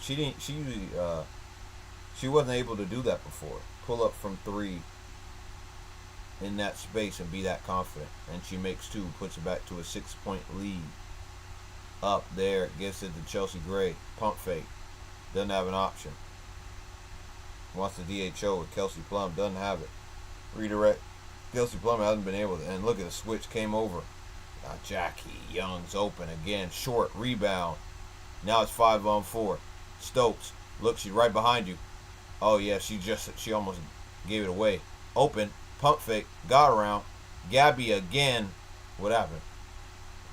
Speaker 1: able to do that before. Pull up from 3 in that space and be that confident. And she makes 2, puts it back to a 6-point lead. Up there, gets it to Chelsea Gray. Pump fake. Doesn't have an option. Wants the DHO with Kelsey Plum. Doesn't have it. Redirect. Kelsey Plum hasn't been able to. And look at the switch. Came over. Now Jackie Young's open again. Short. Rebound. Now it's 5-on-4. Stokes. Look, she's right behind you. Oh, yeah. She almost gave it away. Open. Pump fake. Got around. Gabby again. What happened?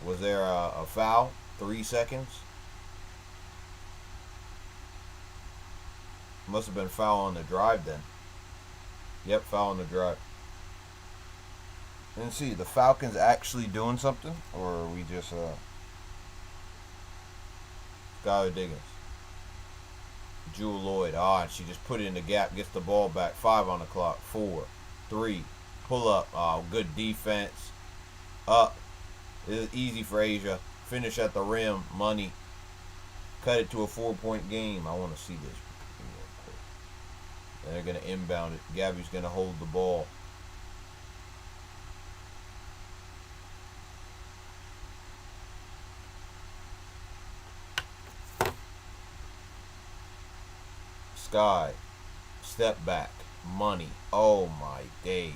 Speaker 1: Was there a foul? 3 seconds? Must have been foul on the drive then. Yep, foul on the drive. And see, the Falcons actually doing something? Or are we just, Skylar Diggins. Jewel Lloyd. And she just put it in the gap, gets the ball back. 5 on the clock. 4, 3, pull up. Good defense. Up. It's easy for A'ja. Finish at the rim. Money. Cut it to a 4-point game. I want to see this. And they're going to inbound it. Gabby's going to hold the ball. Sky. Step back. Money. Oh my days.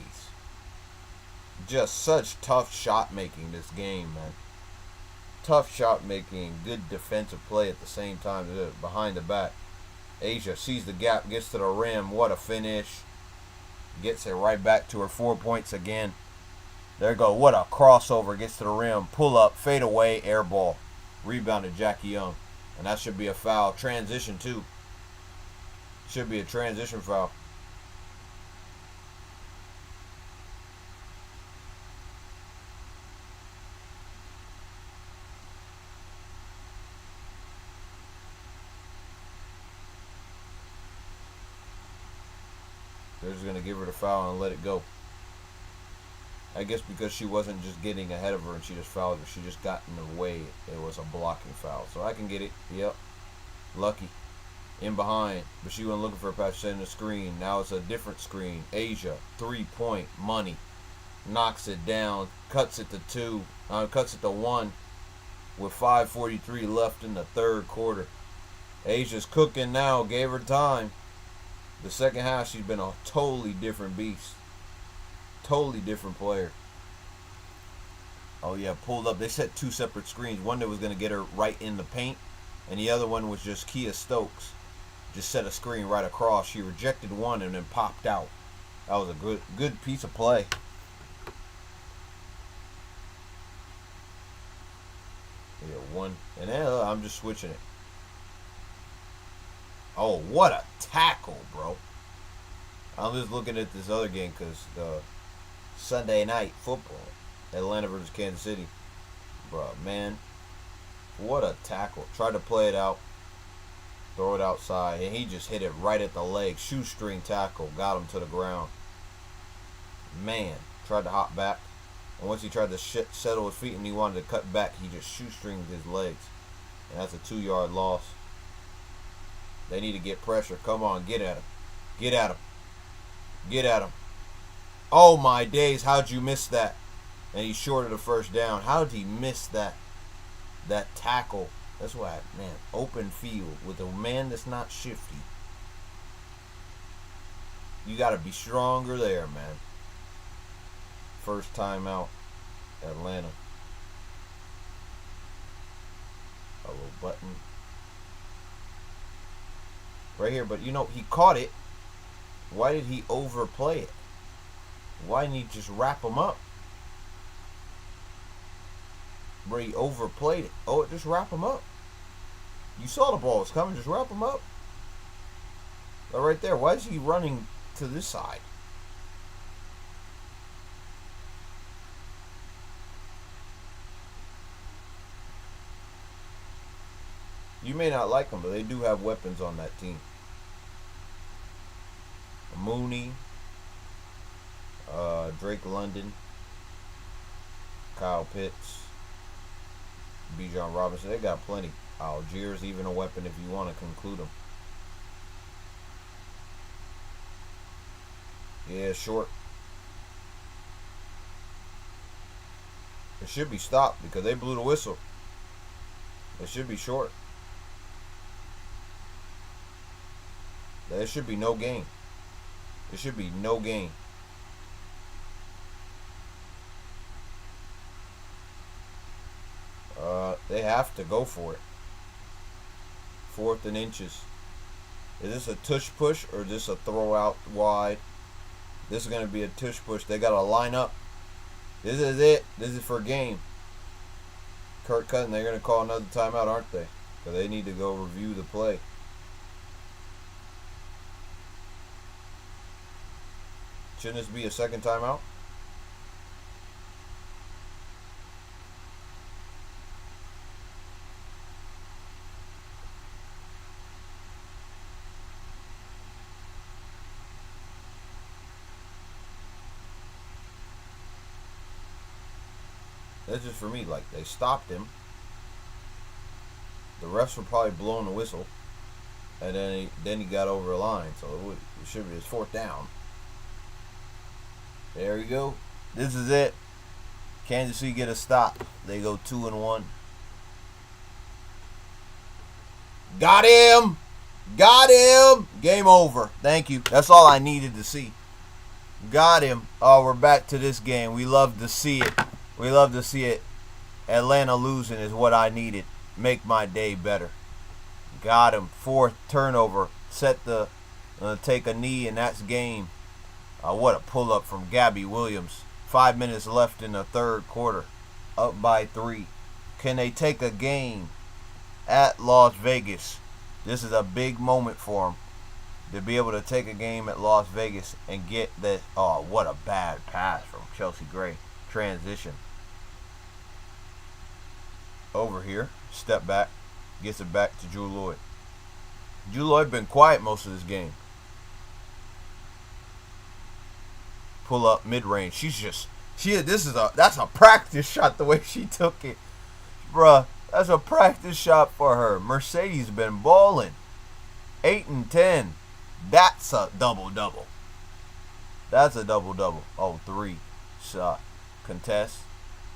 Speaker 1: Just such tough shot making this game, man. Tough shot making. Good defensive play at the same time. Behind the back. A'ja sees the gap, gets to the rim. What a finish. Gets it right back to her 4 points again. There you go. What a crossover. Gets to the rim. Pull up. Fade away. Air ball. Rebounded Jackie Young. And that should be a foul. Transition too. Should be a transition foul. They're just going to give her the foul and let it go. I guess because she wasn't just getting ahead of her and she just fouled her. She just got in the way. It was a blocking foul. So I can get it. Yep. Lucky. In behind. But she wasn't looking for a pass. Setting the screen. Now it's a different screen. A'ja. 3-point. Money. Knocks it down. Cuts it to 2. Cuts it to 1. With 5:43 left in the third quarter. Asia's cooking now. Gave her time. The second half, she's been a totally different beast. Totally different player. Oh, yeah, pulled up. They set 2 separate screens. One that was going to get her right in the paint, and the other one was just Kia Stokes. Just set a screen right across. She rejected one and then popped out. That was a good piece of play. Yeah, one. And then I'm just switching it. Oh, what a tackle, bro. I'm just looking at this other game because the Sunday night football, Atlanta versus Kansas City. Bro, man, what a tackle. Tried to play it out, throw it outside, and he just hit it right at the leg. Shoestring tackle, got him to the ground. Man, tried to hop back. And once he tried to settle his feet and he wanted to cut back, he just shoestringed his legs. And that's a 2-yard loss. They need to get pressure. Come on, get at him. Get at him. Get at him. Oh my days, how'd you miss that? And he shorted a first down. How did he miss that tackle? That's why, man, open field with a man that's not shifty. You got to be stronger there, man. First time out, Atlanta. A little button. Right here, but you know, he caught it. Why did he overplay it? Why didn't he just wrap him up? Where he overplayed it. Oh, just wrap him up. You saw the ball was coming, just wrap him up. But right there, why is he running to this side? You may not like them, but they do have weapons on that team. Mooney, Drake London, Kyle Pitts, Bijan Robinson. They got plenty. Algiers even a weapon if you want to conclude them. Yeah, short. It should be stopped because they blew the whistle. It should be short. There should be no gain. There should be no gain. They have to go for it. 4th and inches. Is this a tush push or is this a throw out wide? This is going to be a tush push. They got to line up. This is it. This is for game. Kirk Cousins, they're going to call another timeout, aren't they? Because they need to go review the play. Shouldn't this be a second timeout? That's just for me. Like, they stopped him. The refs were probably blowing the whistle. And then he got over the line. So it should be his 4th down. There you go. This is it. Kansas City get a stop. They go 2-1. Got him. Got him. Game over. Thank you. That's all I needed to see. Got him. Oh, we're back to this game. We love to see it. We love to see it. Atlanta losing is what I needed. Make my day better. Got him. 4th turnover. Set the take a knee, and that's game. What a pull-up from Gabby Williams. 5 minutes left in the 3rd quarter. Up by 3. Can they take a game at Las Vegas? This is a big moment for them. To be able to take a game at Las Vegas and get that. Oh, what a bad pass from Chelsea Gray. Transition. Over here. Step back. Gets it back to Drew Lloyd. Drew Lloyd been quiet most of this game. Pull up mid-range. That's a practice shot the way she took it. Bruh, that's a practice shot for her. Mercedes been balling. 8 and 10. That's a double-double. That's a double-double. Oh, 3 shot. Contest.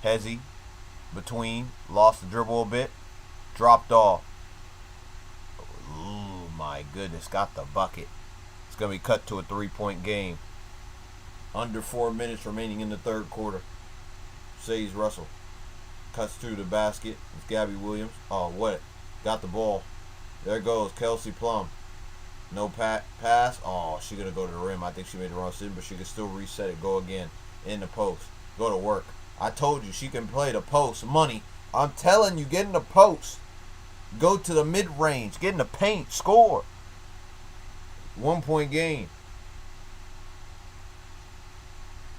Speaker 1: Hezzy. Between. Lost the dribble a bit. Dropped off. Oh, my goodness. Got the bucket. It's going to be cut to a 3-point game. Under 4 minutes remaining in the 3rd quarter. Says Russell. Cuts through the basket. It's Gabby Williams. Oh, what? Got the ball. There goes Kelsey Plum. No pass. Oh, she's going to go to the rim. I think she made the wrong decision, but she can still reset it. Go again. In the post. Go to work. I told you she can play the post. Money. I'm telling you, get in the post. Go to the mid-range. Get in the paint. Score. 1-point game.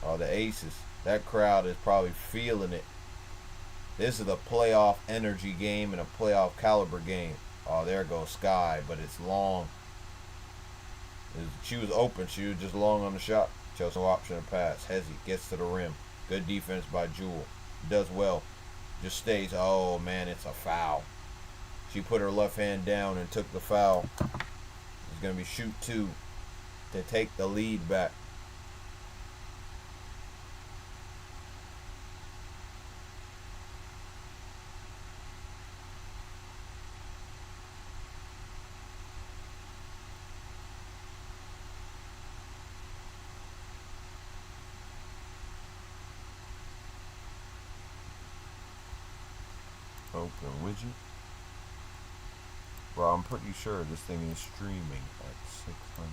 Speaker 1: Oh, the Aces. That crowd is probably feeling it. This is a playoff energy game and a playoff caliber game. Oh, there goes Sky, but it's long. She was open. She was just long on the shot. Chose no option to pass. Hezzy gets to the rim. Good defense by Jewel. Does well. Just stays. Oh, man, it's a foul. She put her left hand down and took the foul. It's going to be shoot 2 to take the lead back. open, would you? Well, I'm pretty sure this thing is streaming at 600.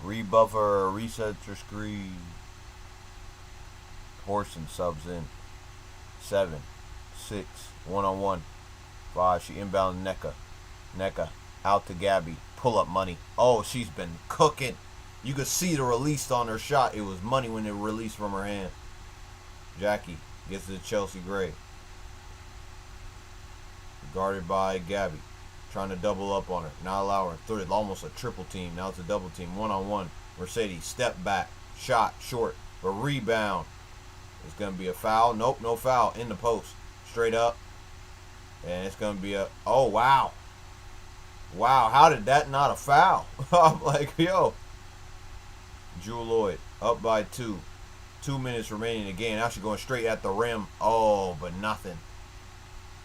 Speaker 1: Rebuffer, resets your screen. Horson subs in. 7, 6, 1-on-1. 5, she inbound NECA. NECA out to Gabby. Pull up money. Oh, she's been cooking. You could see the release on her shot. It was money when it released from her hand. Jackie gets to Chelsea Gray. Guarded by Gabby. Trying to double up on her. Not allow her. Third, almost a triple team. Now it's a double team. 1-on-1. Mercedes. Step back. Shot. Short. But rebound. It's going to be a foul. Nope, no foul. In the post. Straight up. And it's going to be a... Oh, wow. Wow, how did that not a foul? I'm like, yo. Jewel Lloyd. Up by 2. 2 minutes remaining in the game. Now she's going straight at the rim. Oh, but nothing.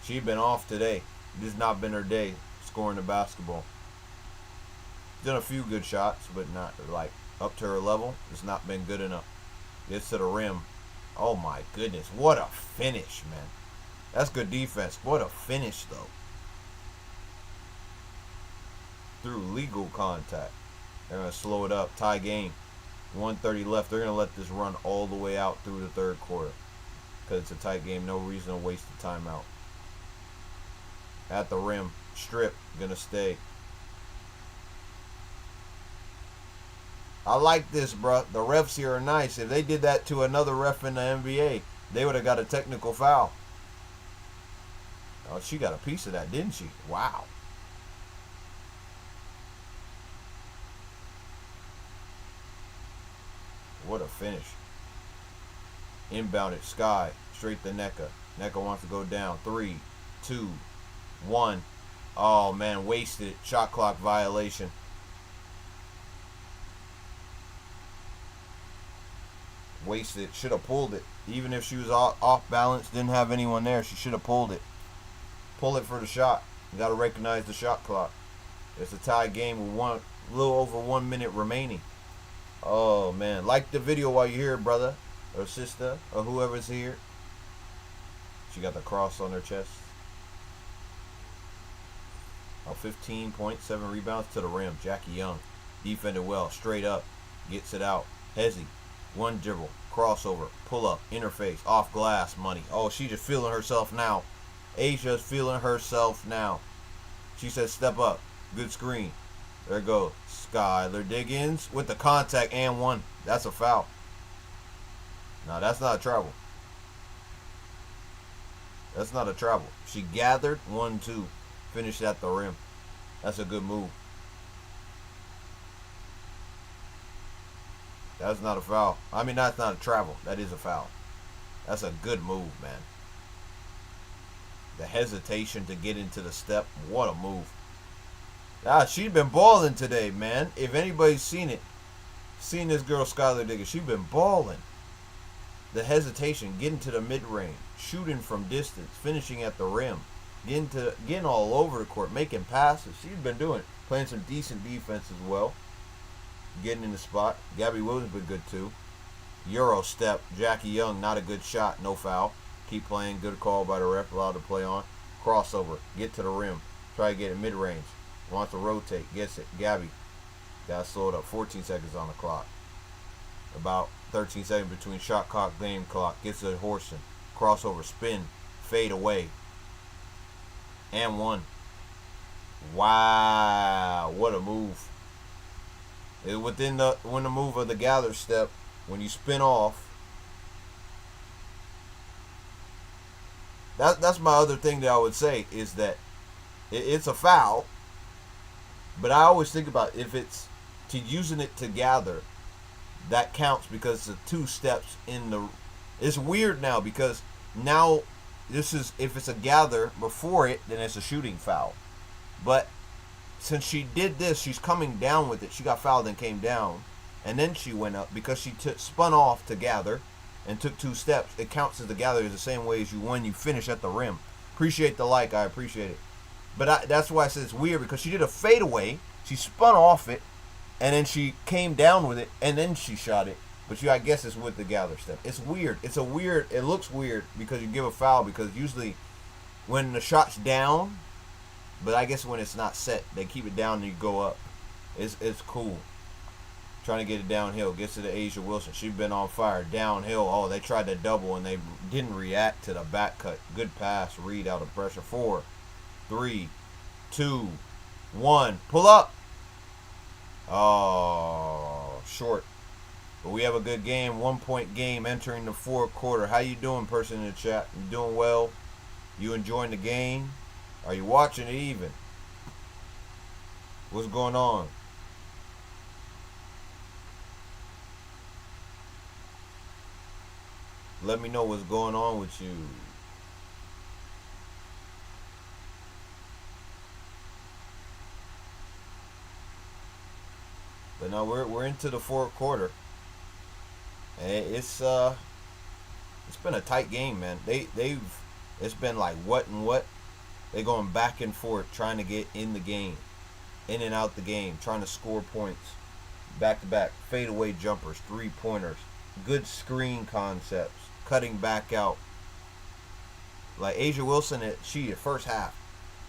Speaker 1: She's been off today. This has not been her day scoring the basketball. She's done a few good shots, but not like up to her level. It's not been good enough. Gets to the rim. Oh my goodness. What a finish, man. That's good defense. What a finish, though. Through legal contact. They're going to slow it up. Tie game. 1:30 left. They're going to let this run all the way out through the third quarter. Because it's a tight game. No reason to waste the timeout. At the rim. Strip. Going to stay. I like this, bro. The refs here are nice. If they did that to another ref in the NBA, they would have got a technical foul. Oh, she got a piece of that, didn't she? Wow. What a finish. Inbounded. Sky. Straight to NECA. NECA wants to go down. 3, 2, 1. Oh, man. Wasted. Shot clock violation. Wasted. Should have pulled it. Even if she was off balance, didn't have anyone there, she should have pulled it. Pull it for the shot. You got to recognize the shot clock. It's a tie game with a little over 1 minute remaining. Oh, man. Like the video while you're here, brother. Or sister. Or whoever's here. She got the cross on her chest. Oh, 15.7 rebounds to the rim. Jackie Young. Defended well. Straight up. Gets it out. Hezzy. One dribble. Crossover. Pull up. Interface. Off glass. Money. Oh, she's just feeling herself now. Asia's feeling herself now. She says step up. Good screen. There goes Skylar Diggins with the contact and one. That's a foul. No, that's not a travel. That's not a travel. She gathered 1-2. Finished at the rim. That's a good move. That's not a foul. I mean, that's not a travel. That is a foul. That's a good move, man. The hesitation to get into the step. What a move. Ah, she's been balling today, man. If anybody's seen it, seen this girl, Skylar Diggins, she's been balling. The hesitation, getting to the mid-range, shooting from distance, finishing at the rim, getting all over the court, making passes. She's been doing it. Playing some decent defense as well. Getting in the spot. Gabby Williams been good too. Euro step. Jackie Young, not a good shot. No foul. Keep playing. Good call by the ref. Allowed to play on. Crossover. Get to the rim. Try to get it mid-range. Wants to rotate. Gets it. Gabby. Got to slow it up. 14 seconds on the clock. About 13 seconds between shot clock, game clock. Gets it to Horson. Crossover. Spin. Fade away. And one. Wow. What a move. Within the move of the gather step, when you spin off, that's my other thing that I would say is that it's a foul, but I always think about if it's to using it to gather, that counts because the 2 steps in the. It's weird now because now this is if it's a gather before it, then it's a shooting foul, but. Since she did this, she's coming down with it. She got fouled and came down. And then she went up because she spun off to gather. and took 2 steps, it counts as the gather the same way as you when you finish at the rim. Appreciate the like. I appreciate it. But that's why I said it's weird, because she did a fadeaway. She spun off it, and then she came down with it, and then she shot it. But I guess it's with the gather step. It's weird. It looks weird because you give a foul, because usually when the shot's down, but I guess when it's not set, they keep it down and you go up. It's cool. Trying to get it downhill. Gets to the A'ja Wilson. She's been on fire. Downhill. Oh, they tried to double and they didn't react to the back cut. Good pass. Reed out of pressure. 4, 3, 2, 1. Pull up. Oh, short. But we have a good game. 1-point game entering the fourth quarter. How you doing, person in the chat? You doing well? You enjoying the game? Are you watching it even? What's going on? Let me know what's going on with you. But no, we're into the fourth quarter. And it's been a tight game, man. It's been like what and what. They going back and forth trying to get in the game, in and out the game, trying to score points, back to back, fadeaway jumpers, 3-pointers, good screen concepts, cutting back out. Like A'ja Wilson, she first half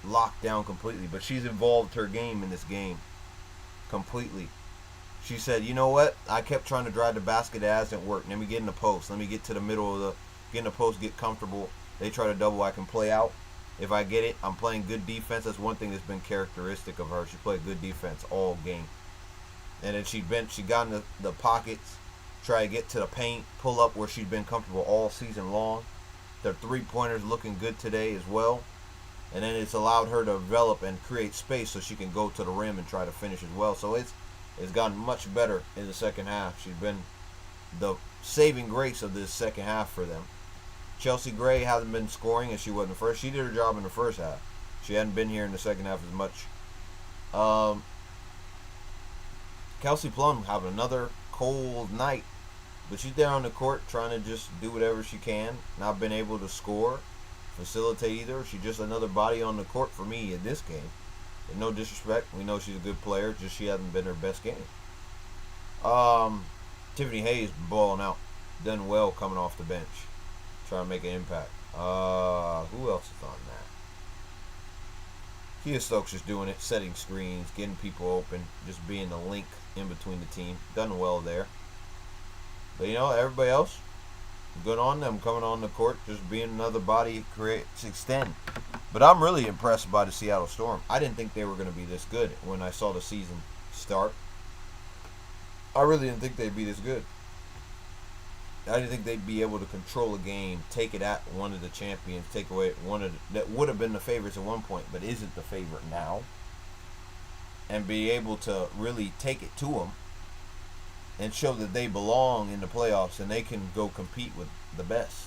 Speaker 1: locked down completely, but she's involved her game in this game completely. She said, you know what? I kept trying to drive the basket. It hasn't worked. Let me get in the post. Let me get to the middle of get in the post, get comfortable. They try to double. I can play out. If I get it, I'm playing good defense. That's one thing that's been characteristic of her. She played good defense all game. And then she got in the pockets, try to get to the paint, pull up where she'd been comfortable all season long. Their 3-pointers looking good today as well. And then it's allowed her to develop and create space so she can go to the rim and try to finish as well. So it's gotten much better in the second half. She's been the saving grace of this second half for them. Chelsea Gray hasn't been scoring as she was in the first. She did her job in the first half. She hadn't been here in the second half as much. Kelsey Plum having another cold night. But she's there on the court trying to just do whatever she can. Not been able to score, facilitate either. She's just another body on the court for me in this game. And no disrespect. We know she's a good player. Just she hasn't been her best game. Tiffany Hayes balling out. Done well coming off the bench. Trying to make an impact. Who else is on that? Kia Stokes is doing it. Setting screens. Getting people open. Just being the link in between the team. Done well there. But you know, everybody else, good on them coming on the court. Just being another body to extend. But I'm really impressed by the Seattle Storm. I didn't think they were going to be this good when I saw the season start. I really didn't think they'd be this good. I didn't think they'd be able to control a game, take it at one of the champions, take away one of that would have been the favorites at one point, but isn't the favorite now, and be able to really take it to them and show that they belong in the playoffs and they can go compete with the best.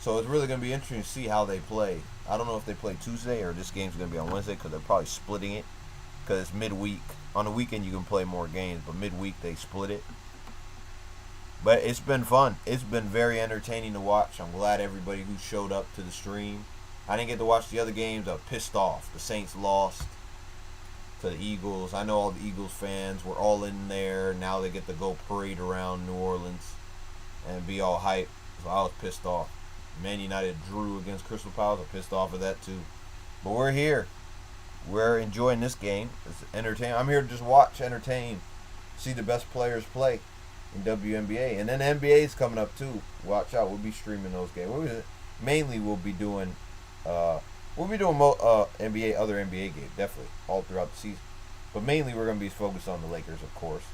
Speaker 1: So it's really going to be interesting to see how they play. I don't know if they play Tuesday or this game's going to be on Wednesday, because they're probably splitting it because it's midweek. On the weekend you can play more games, but midweek they split it. But it's been fun. It's been very entertaining to watch. I'm glad everybody who showed up to the stream. I didn't get to watch the other games. I was pissed off. The Saints lost to the Eagles. I know all the Eagles fans were all in there. Now they get to go parade around New Orleans and be all hype. So I was pissed off. Man United drew against Crystal Palace. I'm pissed off of that too. But we're here. We're enjoying this game. It's entertaining. I'm here to just watch, entertain, see the best players play in WNBA. And then the NBA is coming up too. Watch out. We'll be streaming those games. Mainly we'll be doing NBA, other NBA games, definitely, all throughout the season. But mainly we're going to be focused on the Lakers, of course.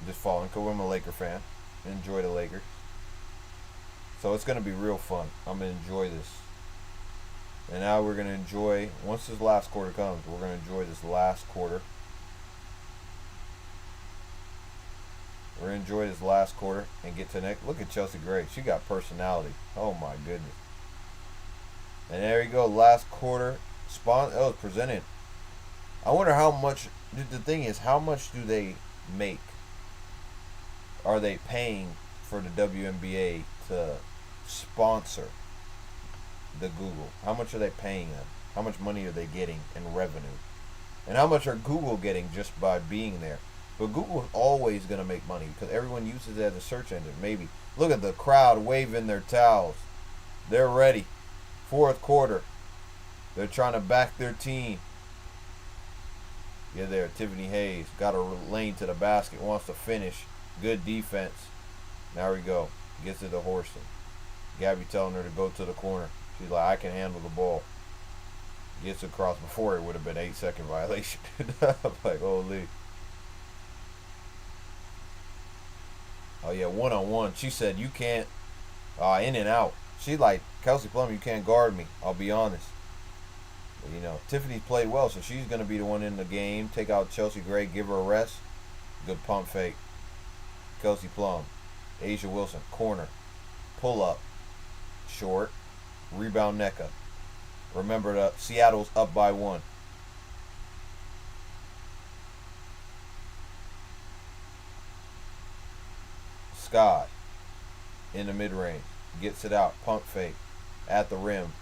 Speaker 1: Just following, because I'm a Laker fan. Enjoy the Lakers. So it's going to be real fun. I'm going to enjoy this. And now we're going to enjoy, once this last quarter comes, we're going to enjoy this last quarter. We're going to enjoy this last quarter and get to next. Look at Chelsea Gray. She got personality. Oh my goodness. And there you go. Last quarter. Oh, it's presented. I wonder how much. The thing is, how much do they make? Are they paying for the WNBA to sponsor the Google? How much are they paying them? How much money are they getting in revenue? And how much are Google getting just by being there? But Google is always going to make money because everyone uses it as a search engine. Maybe. Look at the crowd waving their towels. They're ready. Fourth quarter. They're trying to back their team. Yeah, there. Tiffany Hayes got a lane to the basket. Wants to finish. Good defense. Now we go. Gets it to Horston. Gabby telling her to go to the corner. She's like, I can handle the ball. Gets across. Before it would have been 8-second violation. I'm like, holy. Oh, yeah, one-on-one. She said, you can't, in and out. She like, Kelsey Plum, you can't guard me. I'll be honest. But, you know, Tiffany's played well, so she's going to be the one in the game. Take out Chelsea Gray, give her a rest. Good pump fake. Kelsey Plum. A'ja Wilson, corner. Pull up. Short. Rebound Nneka. Remember, Seattle's up by 1. Sky in the mid-range. Gets it out. Pump fake. At the rim.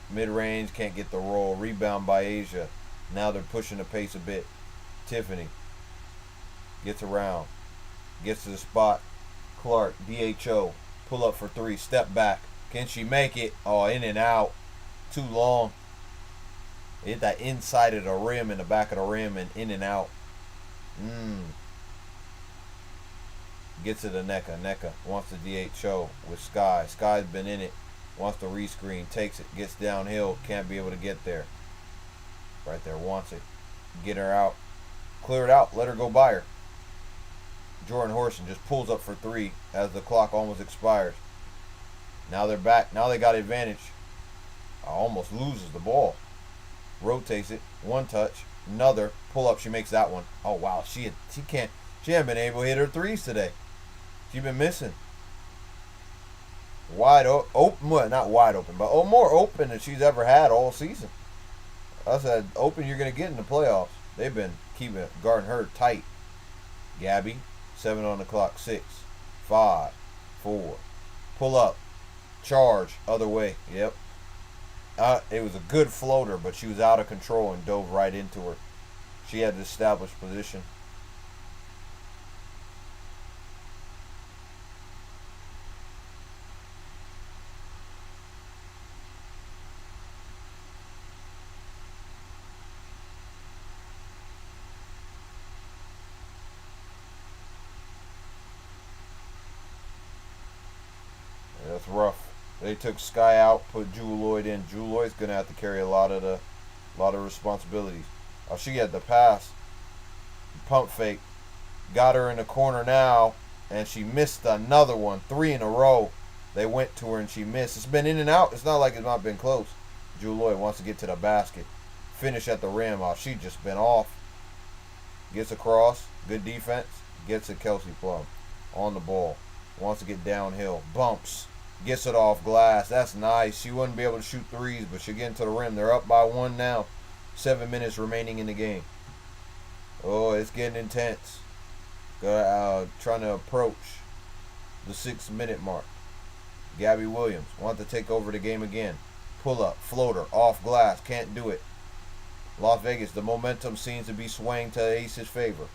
Speaker 1: Mid-range. Can't get the roll. Rebound by A'ja. Now they're pushing the pace a bit. Tiffany. Gets around. Gets to the spot. Clark. DHO. Pull up for 3. Step back. Can she make it? Oh, in and out. Too long. Hit that inside of the rim and the back of the rim and in and out. Gets it to Nneka. Nneka wants the DHO with Sky. Sky's been in it. Wants to rescreen. Takes it. Gets downhill. Can't be able to get there. Right there. Wants it. Get her out. Clear it out. Let her go by her. Jordan Horston just pulls up for 3 as the clock almost expires. Now they're back. Now they got advantage. Almost loses the ball. Rotates it. One touch. Another. Pull up. She makes that one. Oh, wow. She hasn't been able to hit her threes today. She's been missing. Wide open. Well, not wide open, but more open than she's ever had all season. I said, open you're going to get in the playoffs. They've been guarding her tight. Gabby. 7 on the clock. 6. 5. 4. Pull up. Charge. Other way. Yep. It was a good floater, but she was out of control and dove right into her. She had to establish position. That's rough. They took Sky out, put Jewel Lloyd in. Jewel Lloyd's gonna have to carry a lot of responsibilities. Oh, she had the pass, pump fake, got her in the corner now, and she missed another one. 3 in a row. They went to her and she missed. It's been in and out. It's not like it's not been close. Jewel Lloyd wants to get to the basket, finish at the rim. Oh, she just been off. Gets across, good defense. Gets to Kelsey Plum on the ball. Wants to get downhill, bumps. Gets it off glass. That's nice. She wouldn't be able to shoot threes, but she'll get into the rim. They're up by 1 now. 7 minutes remaining in the game. Oh, it's getting intense. Trying to approach the 6-minute mark. Gabby Williams wants to take over the game again. Pull up, floater, off glass. Can't do it. Las Vegas, the momentum seems to be swaying to Ace's favor.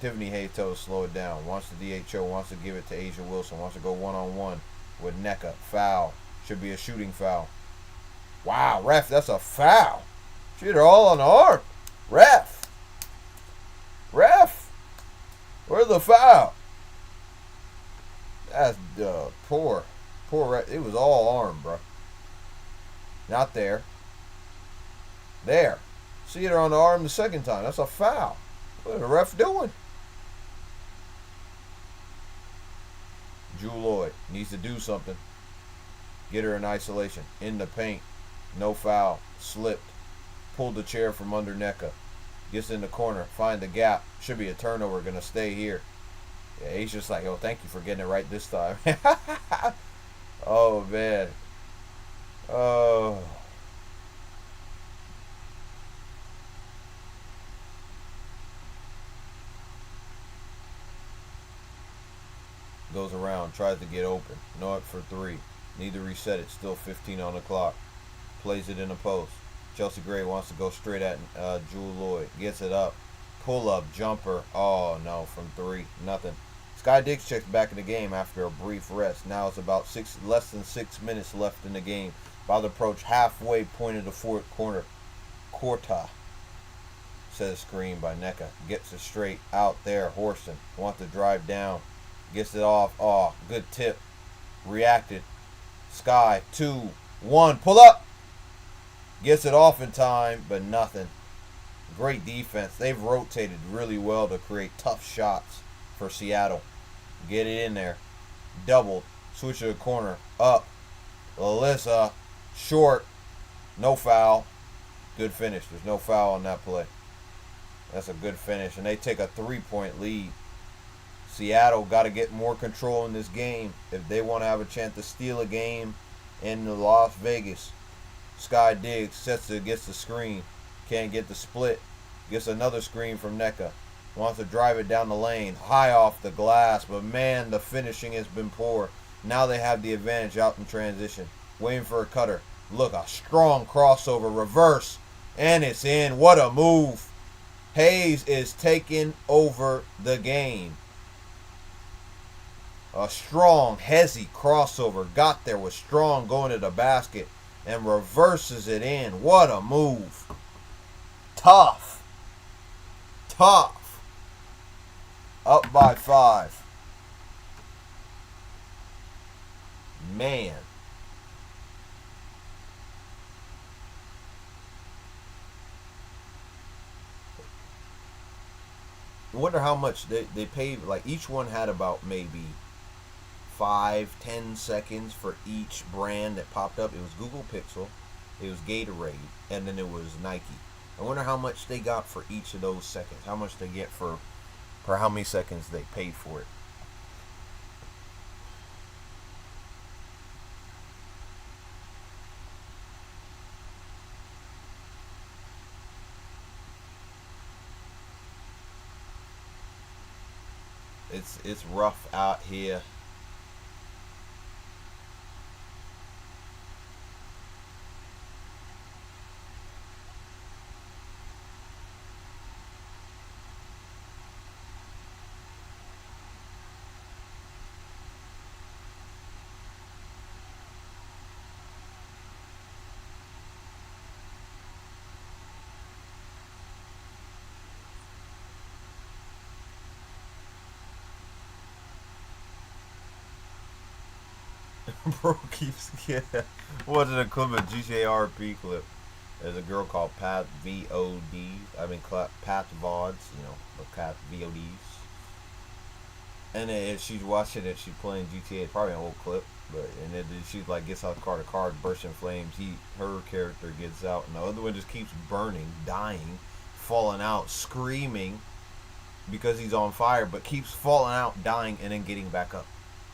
Speaker 1: Tiffany Hayes tells her to slow it down. Wants the DHO. Wants to give it to A'ja Wilson. Wants to go one-on-one with Nneka. Foul. Should be a shooting foul. Wow, ref, that's a foul. She hit her all on the arm. Ref. Where's the foul? That's poor ref. It was all arm, bro. Not there. There. She hit her on the arm the second time. That's a foul. What is the ref doing? Jewel Lloyd needs to do something. Get her in isolation. In the paint. No foul. Slipped. Pulled the chair from under Nneka. Gets in the corner. Find the gap. Should be a turnover. Gonna stay here. Yeah, he's just like, oh, thank you for getting it right this time. Oh, man. Oh. Goes around, tries to get open. No up for three. Need to reset it. Still 15 on the clock. Plays it in the post. Chelsea Gray wants to go straight at Jewel Lloyd. Gets it up. Pull up jumper. Oh no, from three. Nothing. Sky Diggs checks back in the game after a brief rest. Now it's about less than 6 minutes left in the game. About to approach halfway point of the fourth corner. Corta, says screen by NECA. Gets it straight out there. Horston wants to drive down. Gets it off. Oh, good tip. Reacted. Sky, 2-1. Pull up. Gets it off in time, but nothing. Great defense. They've rotated really well to create tough shots for Seattle. Get it in there. Doubled. Switch to the corner. Up. Alyssa. Short. No foul. Good finish. There's no foul on that play. That's a good finish. And they take a 3-point lead. Seattle got to get more control in this game if they want to have a chance to steal a game in Las Vegas. Sky Diggs sets it, gets the screen. Can't get the split. Gets another screen from NECA. Wants to drive it down the lane. High off the glass. But man, the finishing has been poor. Now they have the advantage out in transition. Waiting for a cutter. Look, a strong crossover. Reverse. And it's in. What a move. Hayes is taking over the game. A strong, hezzy crossover. Got there with Strong going to the basket. And reverses it in. What a move. Tough. Tough. Up by 5. Man. I wonder how much they paid. Like, each one had about maybe 5-10 seconds for each brand that popped up. It was Google Pixel, it was Gatorade, and then it was Nike. I wonder how much they got for each of those seconds. How much they get for how many seconds they paid for it. It's rough out here. Bro keeps watching a clip of GJRP clip. There's a girl called Pat VOD. Pat VODs, but Pat VODs. And then she's watching it, she's playing GTA, probably an old clip, and then she like gets out the car bursts in flames. Her character gets out, and the other one just keeps burning, dying, falling out, screaming because he's on fire, but keeps falling out, dying, and then getting back up.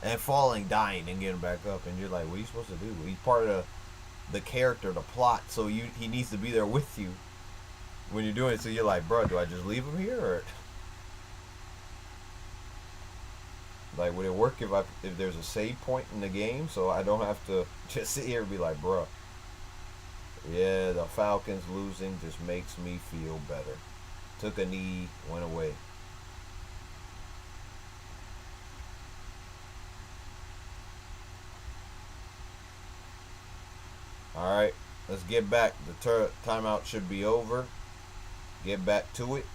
Speaker 1: And falling, dying, and getting back up. And you're like, what are you supposed to do? He's part of the character, the plot, so he needs to be there with you when you're doing it. So you're like, bro, do I just leave him here? Or like, would it work if there's a save point in the game so I don't have to just sit here and be like, bro, yeah, the Falcons losing just makes me feel better. Took a knee, went away. Alright, let's get back. The timeout should be over. Get back to it.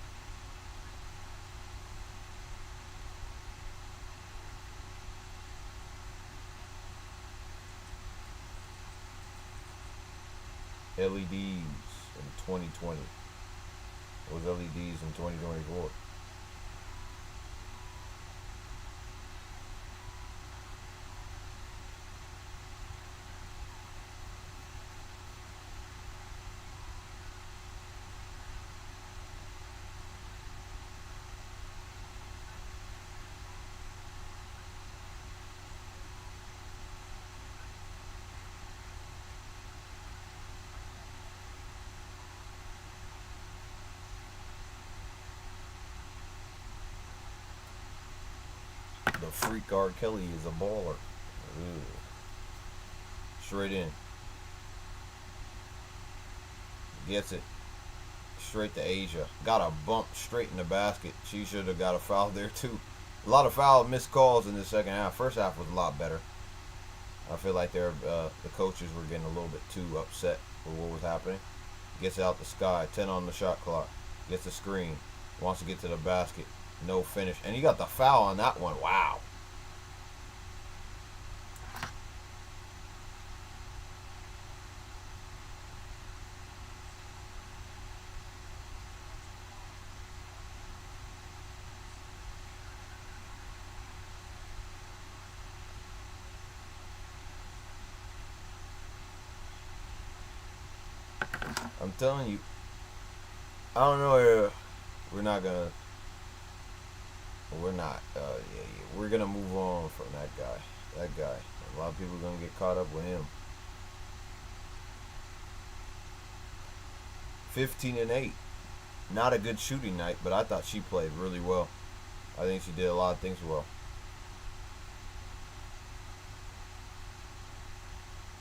Speaker 1: LEDs in 2020. It was LEDs in 2024. The freak R. Kelly is a baller. Ooh. Straight in. Gets it. Straight to Asia. Got a bump straight in the basket. She should have got a foul there too. A lot of foul missed calls in the second half. First half was a lot better. I feel like the coaches were getting a little bit too upset with what was happening. Gets out the sky. 10 on the shot clock. Gets the screen. Wants to get to the basket. No finish. And he got the foul on that one. Wow. I'm telling you. I don't know. We're not gonna. We're not. We're gonna move on from that guy. That guy. A lot of people are gonna get caught up with him. 15-8. Not a good shooting night, but I thought she played really well. I think she did a lot of things well.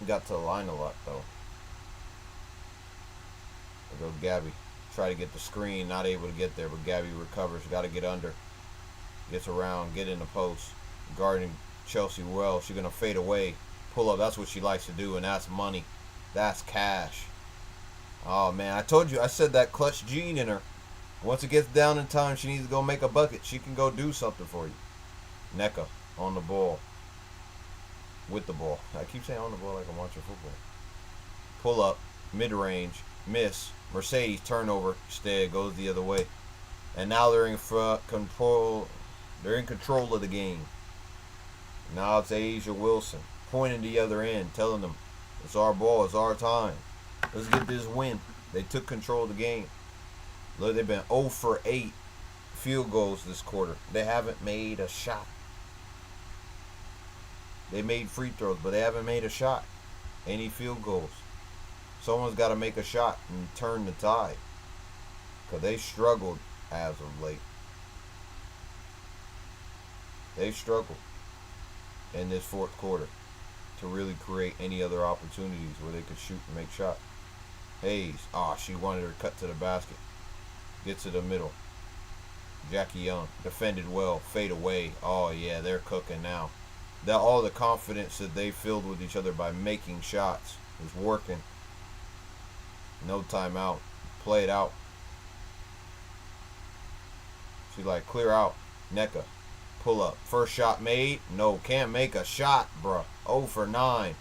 Speaker 1: Got to the line a lot though. There goes Gabby. Try to get the screen, not able to get there, but Gabby recovers. Got to get under. Gets around, get in the post. Guarding Chelsea well. She's going to fade away. Pull up. That's what she likes to do, and that's money. That's cash. Oh, man. I told you. I said that clutch gene in her. Once it gets down in time, she needs to go make a bucket. She can go do something for you. Nneka on the ball. With the ball. I keep saying on the ball like I'm watching football. Pull up. Mid-range. Miss. Mercedes turnover. Instead goes the other way. And now they're in control. They're in control of the game. Now it's A'ja Wilson pointing the other end, telling them it's our ball, it's our time. Let's get this win. They took control of the game. Look, they've been 0 for 8 field goals this quarter. They haven't made a shot. They made free throws, but they haven't made a shot. Any field goals. Someone's got to make a shot and turn the tide. Because they struggled as of late. They struggled in this fourth quarter to really create any other opportunities where they could shoot and make shots. Hayes. She wanted her to cut to the basket. Gets to the middle. Jackie Young. Defended well. Fade away. Oh, yeah, they're cooking now. All the confidence that they filled with each other by making shots is working. No timeout. Play it out. She's like, clear out. Nneka. Pull up. First shot made. No, can't make a shot, bruh. 0 for 9.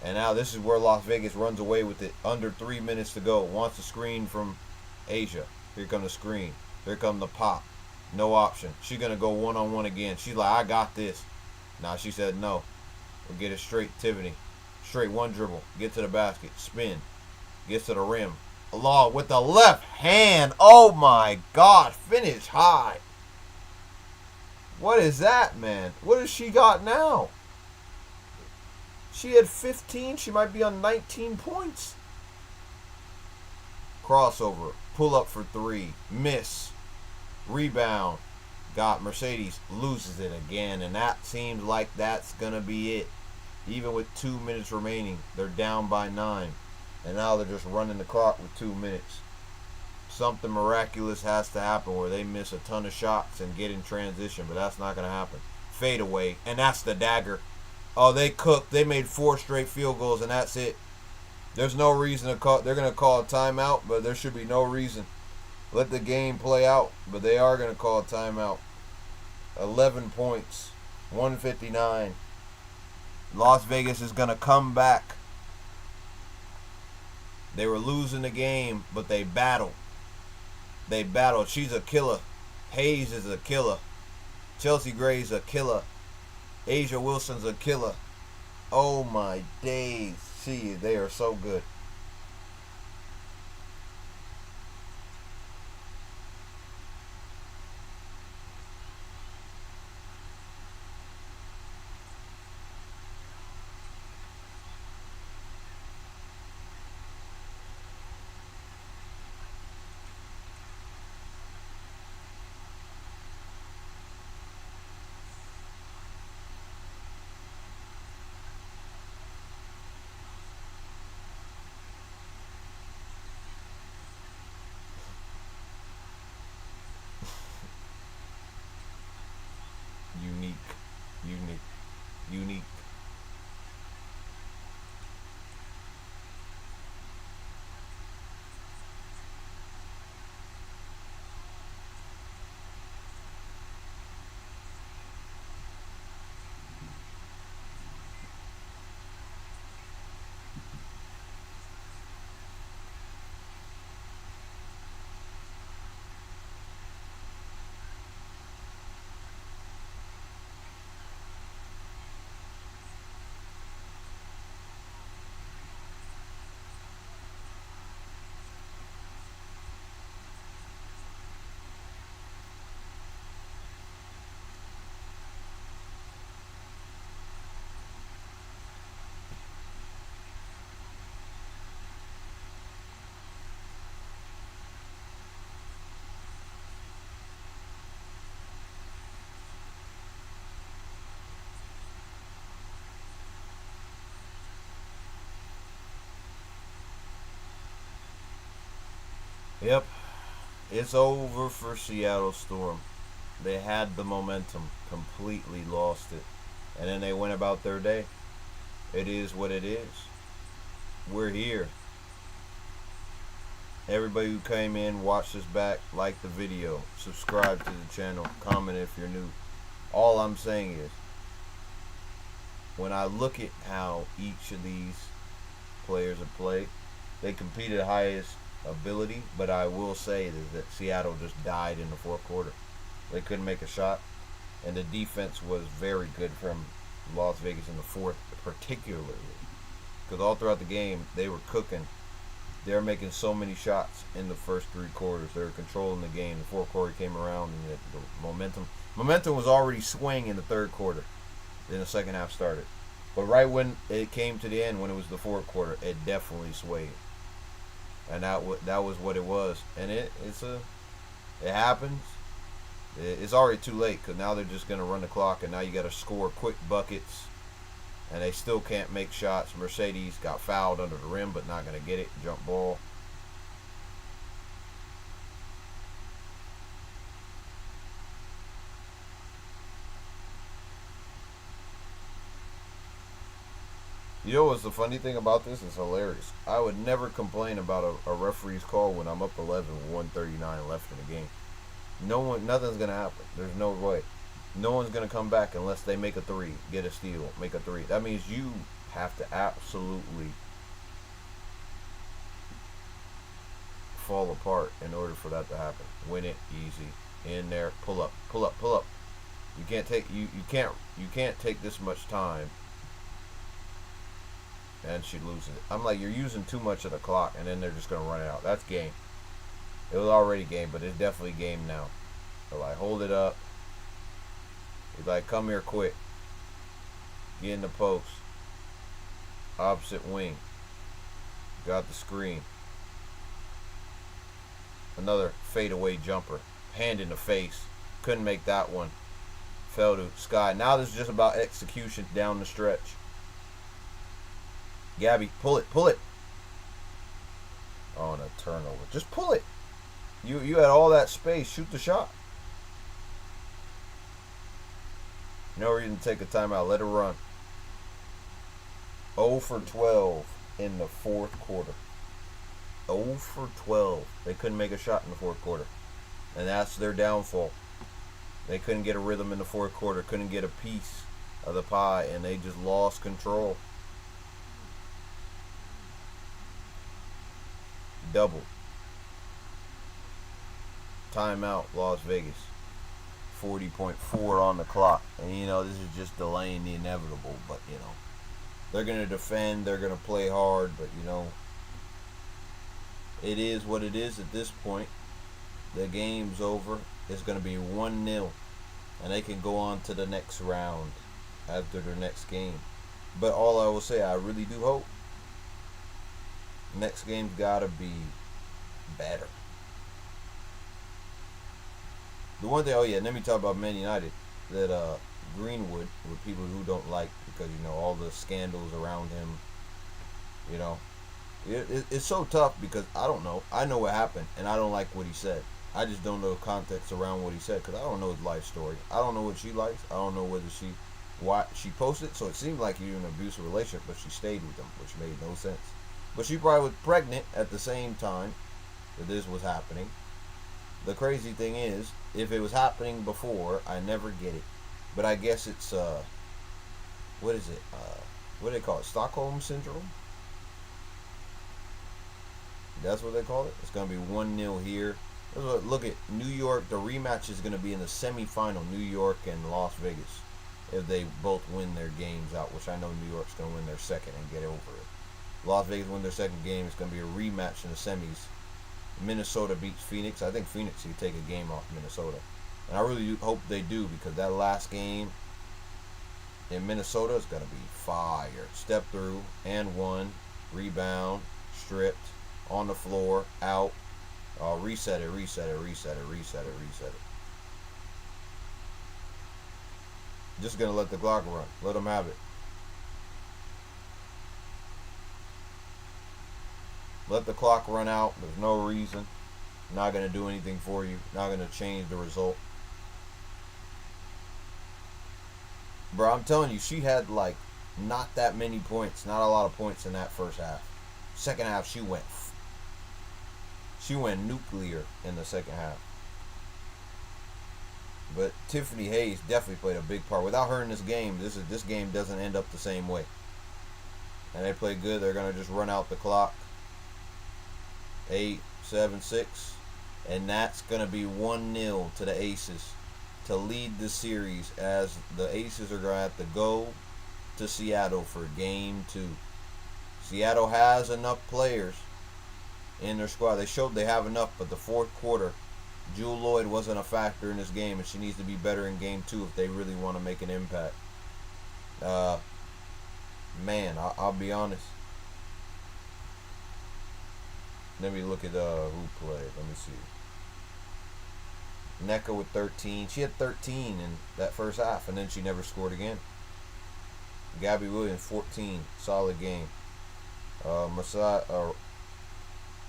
Speaker 1: And now this is where Las Vegas runs away with it. Under 3 minutes to go. Wants a screen from A'ja. Here come the screen. Here come the pop. No option. She's going to go one-on-one again. She's like, I got this. Now she said no. We'll get it straight, Tiffany. Straight one dribble. Get to the basket. Spin. Gets to the rim. Along with the left hand. Oh my God. Finish high. What is that, man? What has she got now? She had 15. She might be on 19 points. Crossover. Pull up for 3. Miss. Rebound. Got Mercedes. Loses it again. And that seems like that's going to be it. Even with 2 minutes remaining. They're down by 9. And now they're just running the clock with 2 minutes. Something miraculous has to happen where they miss a ton of shots and get in transition. But that's not going to happen. Fade away. And that's the dagger. Oh, they cooked. They made 4 straight field goals, and that's it. There's no reason to call. They're going to call a timeout, but there should be no reason. Let the game play out, but they are going to call a timeout. 11 points. 159. Las Vegas is going to come back. They were losing the game, but they battled. They battled. She's a killer. Hayes is a killer. Chelsea Gray's a killer. A'ja Wilson's a killer. Oh my days. See, they are so good. Yep, it's over for Seattle Storm. They had the momentum, completely lost it, and then they went about their day. It is what it is. We're here. Everybody who came in, watched us back, like the video, subscribe to the channel, comment if you're new. All I'm saying is, when I look at how each of these players have played, they competed highest ability, but I will say that Seattle just died in the fourth quarter. They couldn't make a shot, and the defense was very good from Las Vegas in the fourth, particularly because all throughout the game they were cooking. They were making so many shots in the first three quarters. They were controlling the game. The fourth quarter came around, and the momentum was already swinging in the third quarter. Then the second half started, but right when it came to the end, when it was the fourth quarter, it definitely swayed, and that was what it was. And it happens. It's already too late because now they're just going to run the clock, and now you got to score quick buckets, and they still can't make shots. Mercedes got fouled under the rim, but not going to get it. Jump ball. You know what's the funny thing about this? It's hilarious. I would never complain about a referee's call when I'm up 11 with 1:39 left in the game. Nothing's gonna happen. There's no way. No one's gonna come back unless they make a three, get a steal, make a three. That means you have to absolutely fall apart in order for that to happen. Win it easy. In there, pull up, pull up, pull up. You can't take this much time. And she loses it. I'm like, you're using too much of the clock, and then they're just gonna run it out. That's game. It was already game, but it's definitely game now. So like, hold it up. He's like, come here quick. Get in the post. Opposite wing. Got the screen. Another fadeaway jumper. Hand in the face. Couldn't make that one. Fell to Sky. Now this is just about execution down the stretch. Gabby, pull it, pull it. Oh, and a turnover. Just pull it. You had all that space. Shoot the shot. No reason to take a timeout. Let it run. 0 for 12 in the fourth quarter. 0 for 12. They couldn't make a shot in the fourth quarter. And that's their downfall. They couldn't get a rhythm in the fourth quarter. Couldn't get a piece of the pie. And they just lost control. Double. Timeout, Las Vegas. 40.4 on the clock. And, this is just delaying the inevitable. But, they're going to defend. They're going to play hard. But, it is what it is at this point. The game's over. It's going to be 1-0. And they can go on to the next round after their next game. But all I will say, I really do hope next game's got to be better. The one thing, let me talk about Man United. That Greenwood, with people who don't like, because, all the scandals around him, it's so tough because I don't know. I know what happened, and I don't like what he said. I just don't know the context around what he said because I don't know his life story. I don't know what she likes. I don't know why she posted. So it seemed like he was in an abusive relationship, but she stayed with him, which made no sense. But she probably was pregnant at the same time that this was happening. The crazy thing is, if it was happening before, I never get it. But I guess it's, what is it? What do they call it? Stockholm Syndrome? That's what they call it? It's going to be 1-0 here. Look at New York. The rematch is going to be in the semifinal, New York and Las Vegas. If they both win their games out, which I know New York's going to win their second and get over it. Las Vegas win their second game. It's going to be a rematch in the semis. Minnesota beats Phoenix. I think Phoenix could take a game off Minnesota. And I really hope they do because that last game in Minnesota is going to be fire. Step through and one. Rebound. Stripped. On the floor. Out. Reset it, reset it, reset it, reset it, reset it. Just going to let the clock run. Let them have it. Let the clock run out. There's no reason. Not going to do anything for you. Not going to change the result. Bro, I'm telling you, she had like not that many points. Not a lot of points in that first half. Second half, she went nuclear in the second half. But Tiffany Hayes definitely played a big part. Without her in this game, this game doesn't end up the same way. And they play good. They're going to just run out the clock. 8, 7, 6. And that's going to be 1-0 to the Aces to lead the series, as the Aces are going to have to go to Seattle for Game 2. Seattle has enough players in their squad. They showed they have enough, but the fourth quarter, Jewell Loyd wasn't a factor in this game, and she needs to be better in Game 2 if they really want to make an impact. Man, I'll be honest. Let me look at who played. Let me see. Nneka with 13. She had 13 in that first half, and then she never scored again. Gabby Williams, 14. Solid game.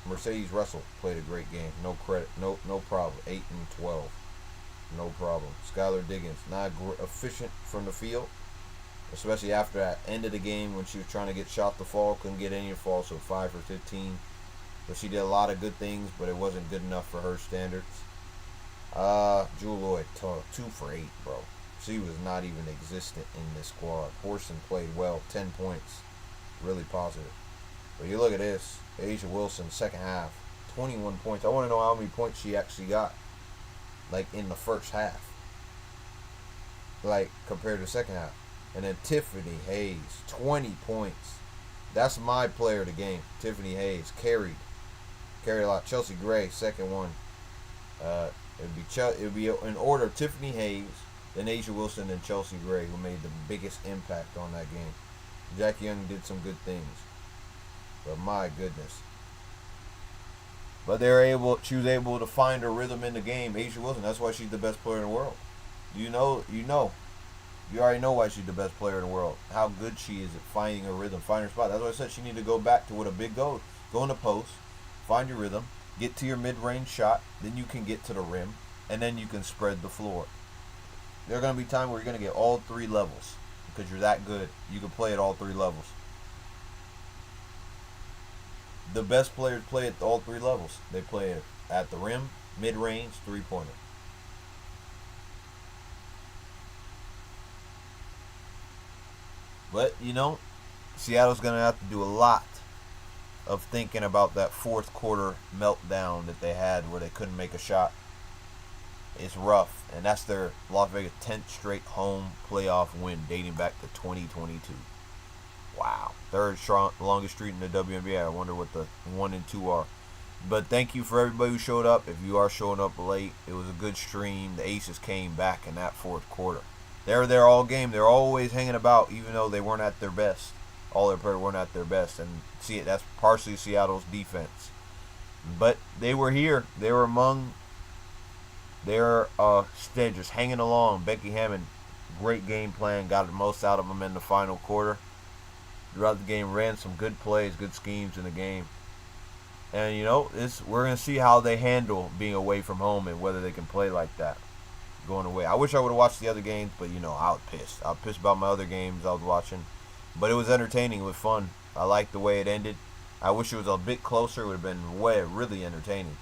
Speaker 1: Mercedes Russell played a great game. No credit. No problem. 8 and 12. No problem. Skylar Diggins, not efficient from the field, especially after that end of the game when she was trying to get shot to fall. Couldn't get any to fall, so 5 for 15. But she did a lot of good things, but it wasn't good enough for her standards. Jewell Loyd, 2 for 8, bro. She was not even existent in this squad. Horson played well, 10 points. Really positive. But you look at this. A'ja Wilson, second half, 21 points. I want to know how many points she actually got, like, in the first half. Like, compared to the second half. And then Tiffany Hayes, 20 points. That's my player of the game. Tiffany Hayes carried a lot. Chelsea Gray, second one. It would be in order: Tiffany Hayes, then A'ja Wilson, and Chelsea Gray, who made the biggest impact on that game. Jackie Young did some good things, but my goodness. But she was able to find her rhythm in the game. A'ja Wilson, that's why she's the best player in the world. You already know why she's the best player in the world. How good she is at finding her rhythm, finding her spot. That's why I said she need to go back to what a big goal. Go in the post, find your rhythm, get to your mid-range shot, then you can get to the rim, and then you can spread the floor. There are going to be times where you're going to get all 3 levels because you're that good. You can play at all 3 levels. The best players play at all 3 levels. They play at the rim, mid-range, three-pointer. But, Seattle's going to have to do a lot of thinking about that fourth quarter meltdown that they had where they couldn't make a shot. It's rough, and that's their Las Vegas 10th straight home playoff win dating back to 2022. Wow. Third longest streak in the WNBA. I wonder what the 1 and 2 are. But thank you for everybody who showed up. If you are showing up late, it was a good stream. The Aces came back in that fourth quarter. They were there all game. They're always hanging about, even though they weren't at their best. All their players weren't at their best. And see, that's partially Seattle's defense. But they were here. They were among their just hanging along. Becky Hammon, great game plan. Got the most out of them in the final quarter. Throughout the game, ran some good plays, good schemes in the game. And, we're going to see how they handle being away from home and whether they can play like that going away. I wish I would have watched the other games, but, I was pissed. I was pissed about my other games I was watching. But it was entertaining. It was fun. I liked the way it ended. I wish it was a bit closer. It would have been really entertaining.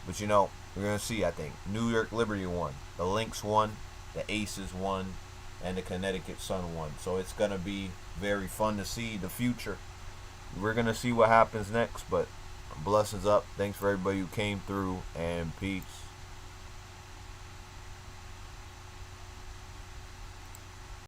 Speaker 1: But, we're going to see, I think. New York Liberty won. The Lynx won. The Aces won. And the Connecticut Sun won. So it's going to be very fun to see the future. We're going to see what happens next, but blessings up. Thanks for everybody who came through, and peace.